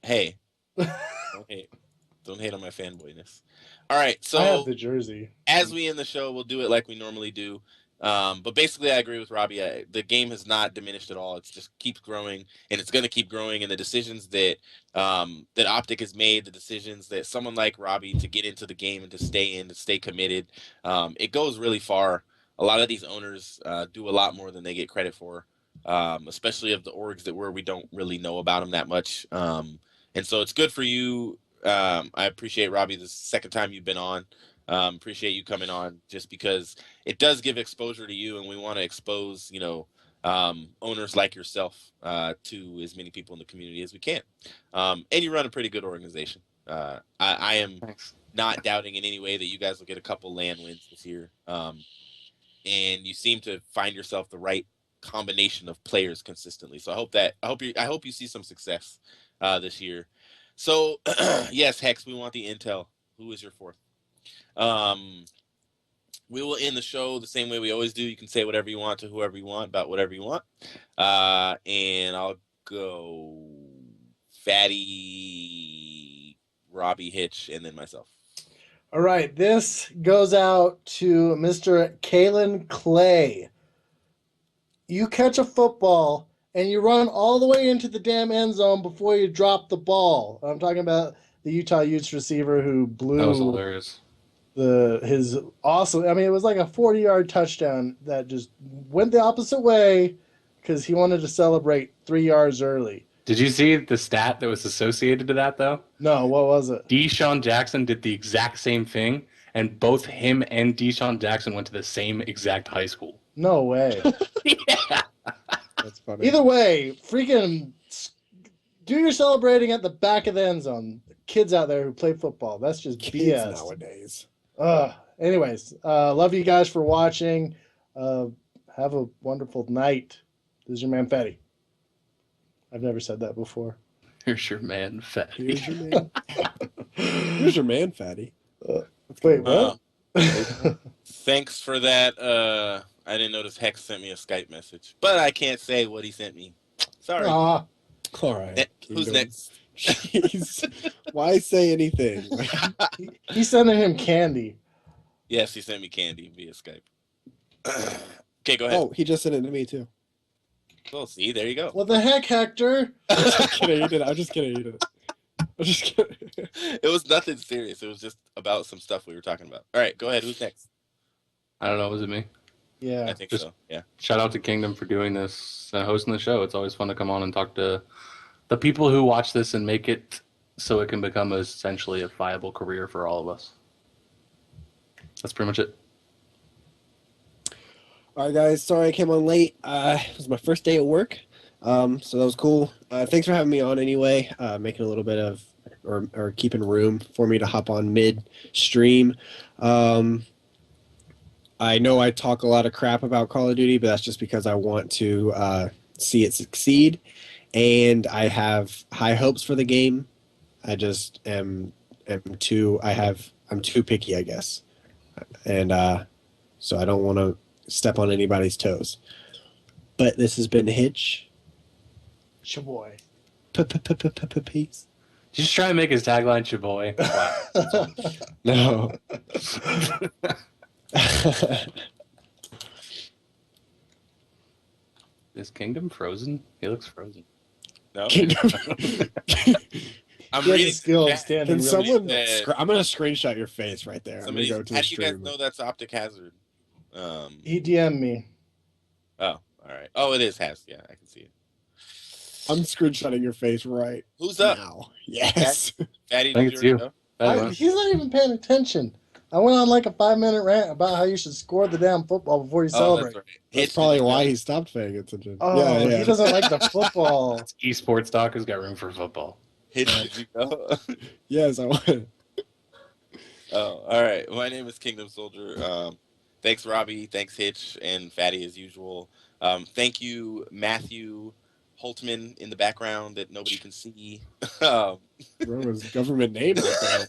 Hey, don't hate on my fanboyness. All right, so I have the jersey. As we end the show, we'll do it like we normally do. But basically, I agree with Robbie. The game has not diminished at all. It's just keeps growing, and it's going to keep growing. And the decisions that that Optic has made, the decisions that someone like Robbie to get into the game and to stay committed, it goes really far. A lot of these owners do a lot more than they get credit for, especially of the orgs that we don't really know about them that much. And so it's good for you. I appreciate Robbie. This is the second time you've been on. Appreciate you coming on just because it does give exposure to you, and we want to expose, owners like yourself to as many people in the community as we can. And you run a pretty good organization. I am not doubting in any way that you guys will get a couple LAN wins this year. And you seem to find yourself the right combination of players consistently. So I hope you see some success this year. So yes, Hex, we want the intel. Who is your fourth? We will end the show the same way we always do. You can say whatever you want to whoever you want about whatever you want. And I'll go Fatty, Robbie, Hitch, and then myself. All right, this goes out to Mr. Kalen Clay. You catch a football and you run all the way into the damn end zone before you drop the ball. I'm talking about the Utah Utes receiver who blew. That was hilarious. His awesome. I mean, it was like a 40-yard touchdown that just went the opposite way because he wanted to celebrate 3 yards early. Did you see the stat that was associated to that, though? No, what was it? Deshaun Jackson did the exact same thing, and both him and Deshaun Jackson went to the same exact high school. No way. Yeah. That's funny. Either way, freaking do your celebrating at the back of the end zone. Kids out there who play football. That's just Kids BS. nowadays. Anyways, love you guys for watching. Have a wonderful night. This is your man, Fatty. I've never said that before. Here's your man, Fatty. Here's your man. Here's your man, Fatty. Wait, what? Thanks for that. I didn't notice Hex sent me a Skype message, but I can't say what he sent me. Sorry. Aw, All right. Who's next? Jeez. Why say anything? he's sending him candy. Yes, he sent me candy via Skype. Okay, go ahead. Oh, he just sent it to me too. Well, see, there you go. What the heck, Hector? I'm just kidding. He did it. I'm just kidding. He did it. I'm just kidding. It was nothing serious. It was just about some stuff we were talking about. All right, go ahead. Who's next? I don't know. Was it me? Yeah. I think Just- so. Yeah. Shout out to Kingdom for doing this and hosting the show. It's always fun to come on and talk to the people who watch this and make it so it can become essentially a viable career for all of us. That's pretty much it. All right, guys. Sorry I came on late. It was my first day at work, so that was cool. Thanks for having me on anyway. Making a little bit of or keeping room for me to hop on mid-stream. I know I talk a lot of crap about Call of Duty, but that's just because I want to see it succeed, and I have high hopes for the game. I just am too picky, I guess, and so I don't want to step on anybody's toes. But this has been Hitch. Shaboy. Peace. Just try and make his tagline Chaboy. No. Is Kingdom frozen? He looks frozen. No. Kingdom. I'm He has reading. a skill of chat. standing Can really someone? Uh, I'm gonna screenshot your face right there. I'm gonna Somebody's, go to how the do you guys stream. know that's Optic Hazard? He DM'd me. Oh, all right. Oh, it is Has. Yeah, I can see it. I'm screenshotting your face right Who's up? now. Yes. Fatty, I think did it's you you. already know? That one. He's not even paying attention. I went on like a 5-minute rant about how you should score the damn football before you Oh, celebrate. that's right. That's Hitch, probably did you why go? he stopped paying attention. Oh, yeah. he doesn't like the football. Esports doc has got room for football. Hitch, did you go? Yes, I went. Oh, all right. My name is Kingdom Soldier. Thanks, Robbie. Thanks, Hitch and Fatty, as usual. Thank you, Matthew Holtman in the background that nobody can see. Bro, his government name up there.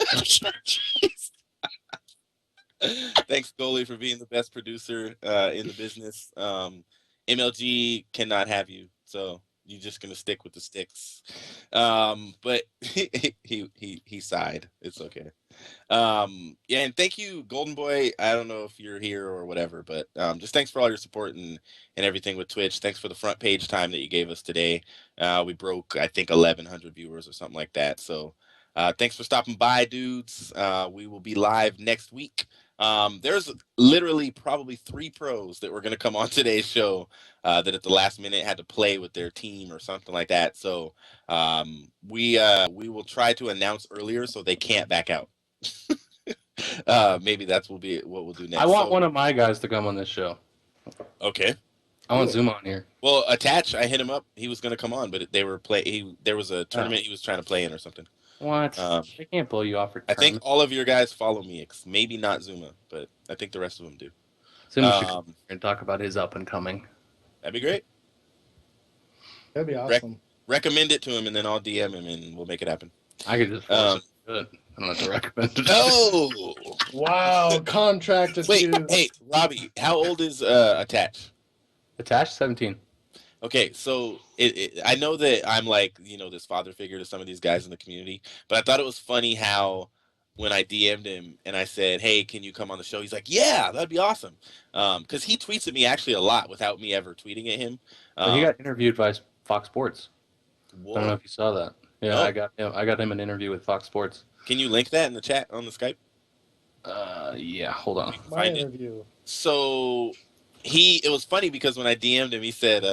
Thanks, Goalie, for being the best producer in the business. MLG cannot have you, so you're just gonna stick with the sticks. But he sighed. It's okay. Yeah, and thank you, Golden Boy. I don't know if you're here or whatever, but just thanks for all your support and everything with Twitch. Thanks for the front page time that you gave us today. We broke, I think, 1,100 viewers or something like that. So thanks for stopping by, dudes. We will be live next week. There's literally probably 3 pros that were going to come on today's show that at the last minute had to play with their team or something like that. So we will try to announce earlier so they can't back out. Maybe that's what we'll do next. I want one of my guys to come on this show. Okay. I want Zoom on here. Well, Attach, I hit him up. He was going to come on, but there was a tournament he was trying to play in or something. What? They can't pull you off for I think tournament. all of your guys follow me. Maybe not Zuma, but I think the rest of them do. Zuma should come here and talk about his up and coming. That'd be great. That'd be awesome. Recommend it to him, and then I'll DM him, and we'll make it happen. I could just force him to do it. I don't have to recommend it. No. Wow, contract Wait, dispute. hey, Robbie, how old is Attach? Attached 17. Okay, so I know that I'm like, this father figure to some of these guys in the community, but I thought it was funny how when I DM'd him and I said, hey, can you come on the show? He's like, yeah, that'd be awesome. Because he tweets at me actually a lot without me ever tweeting at him. But he got interviewed by Fox Sports. Whoa. I don't know if you saw that. Yeah, No. I got him an interview with Fox Sports. Can you link that in the chat on the Skype? Yeah, hold on. My interview. So it was funny because when I DM'd him, he said,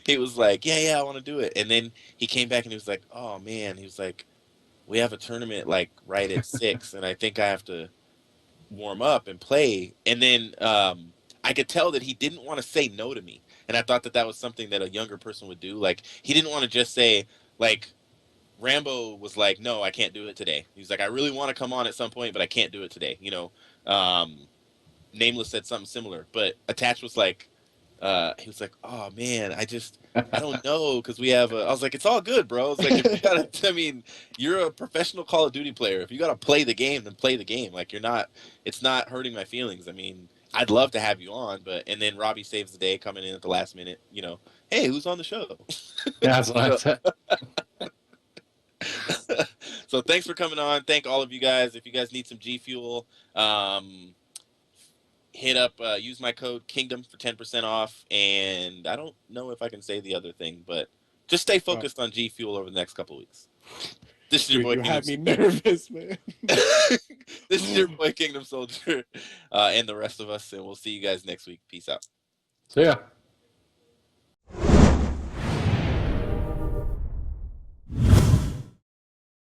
he was like, yeah, I want to do it. And then he came back and he was like, oh man, he was like, we have a tournament like right at 6 and I think I have to warm up and play. And then I could tell that he didn't want to say no to me. And I thought that was something that a younger person would do. Like, he didn't want to just say, like, Rambo was like, no, I can't do it today. He was like, I really want to come on at some point, but I can't do it today. Nameless said something similar, but Attach was like, he was like, oh man, I don't know, because we have I was like, it's all good, bro. It's like, if you gotta, I mean, you're a professional Call of Duty player. If you gotta play the game, then play the game. Like, it's not hurting my feelings. I mean, I'd love to have you on, and then Robbie saves the day coming in at the last minute, hey, who's on the show? Yeah, that's what I said. So thanks for coming on. Thank all of you guys. If you guys need some G Fuel, hit up, use my code Kingdom for 10% off. And I don't know if I can say the other thing, but just stay focused on G Fuel over the next couple of weeks. This is your boy. You had me nervous, man. This is your boy Kingdom Soldier, and the rest of us, and we'll see you guys next week. Peace out. So yeah.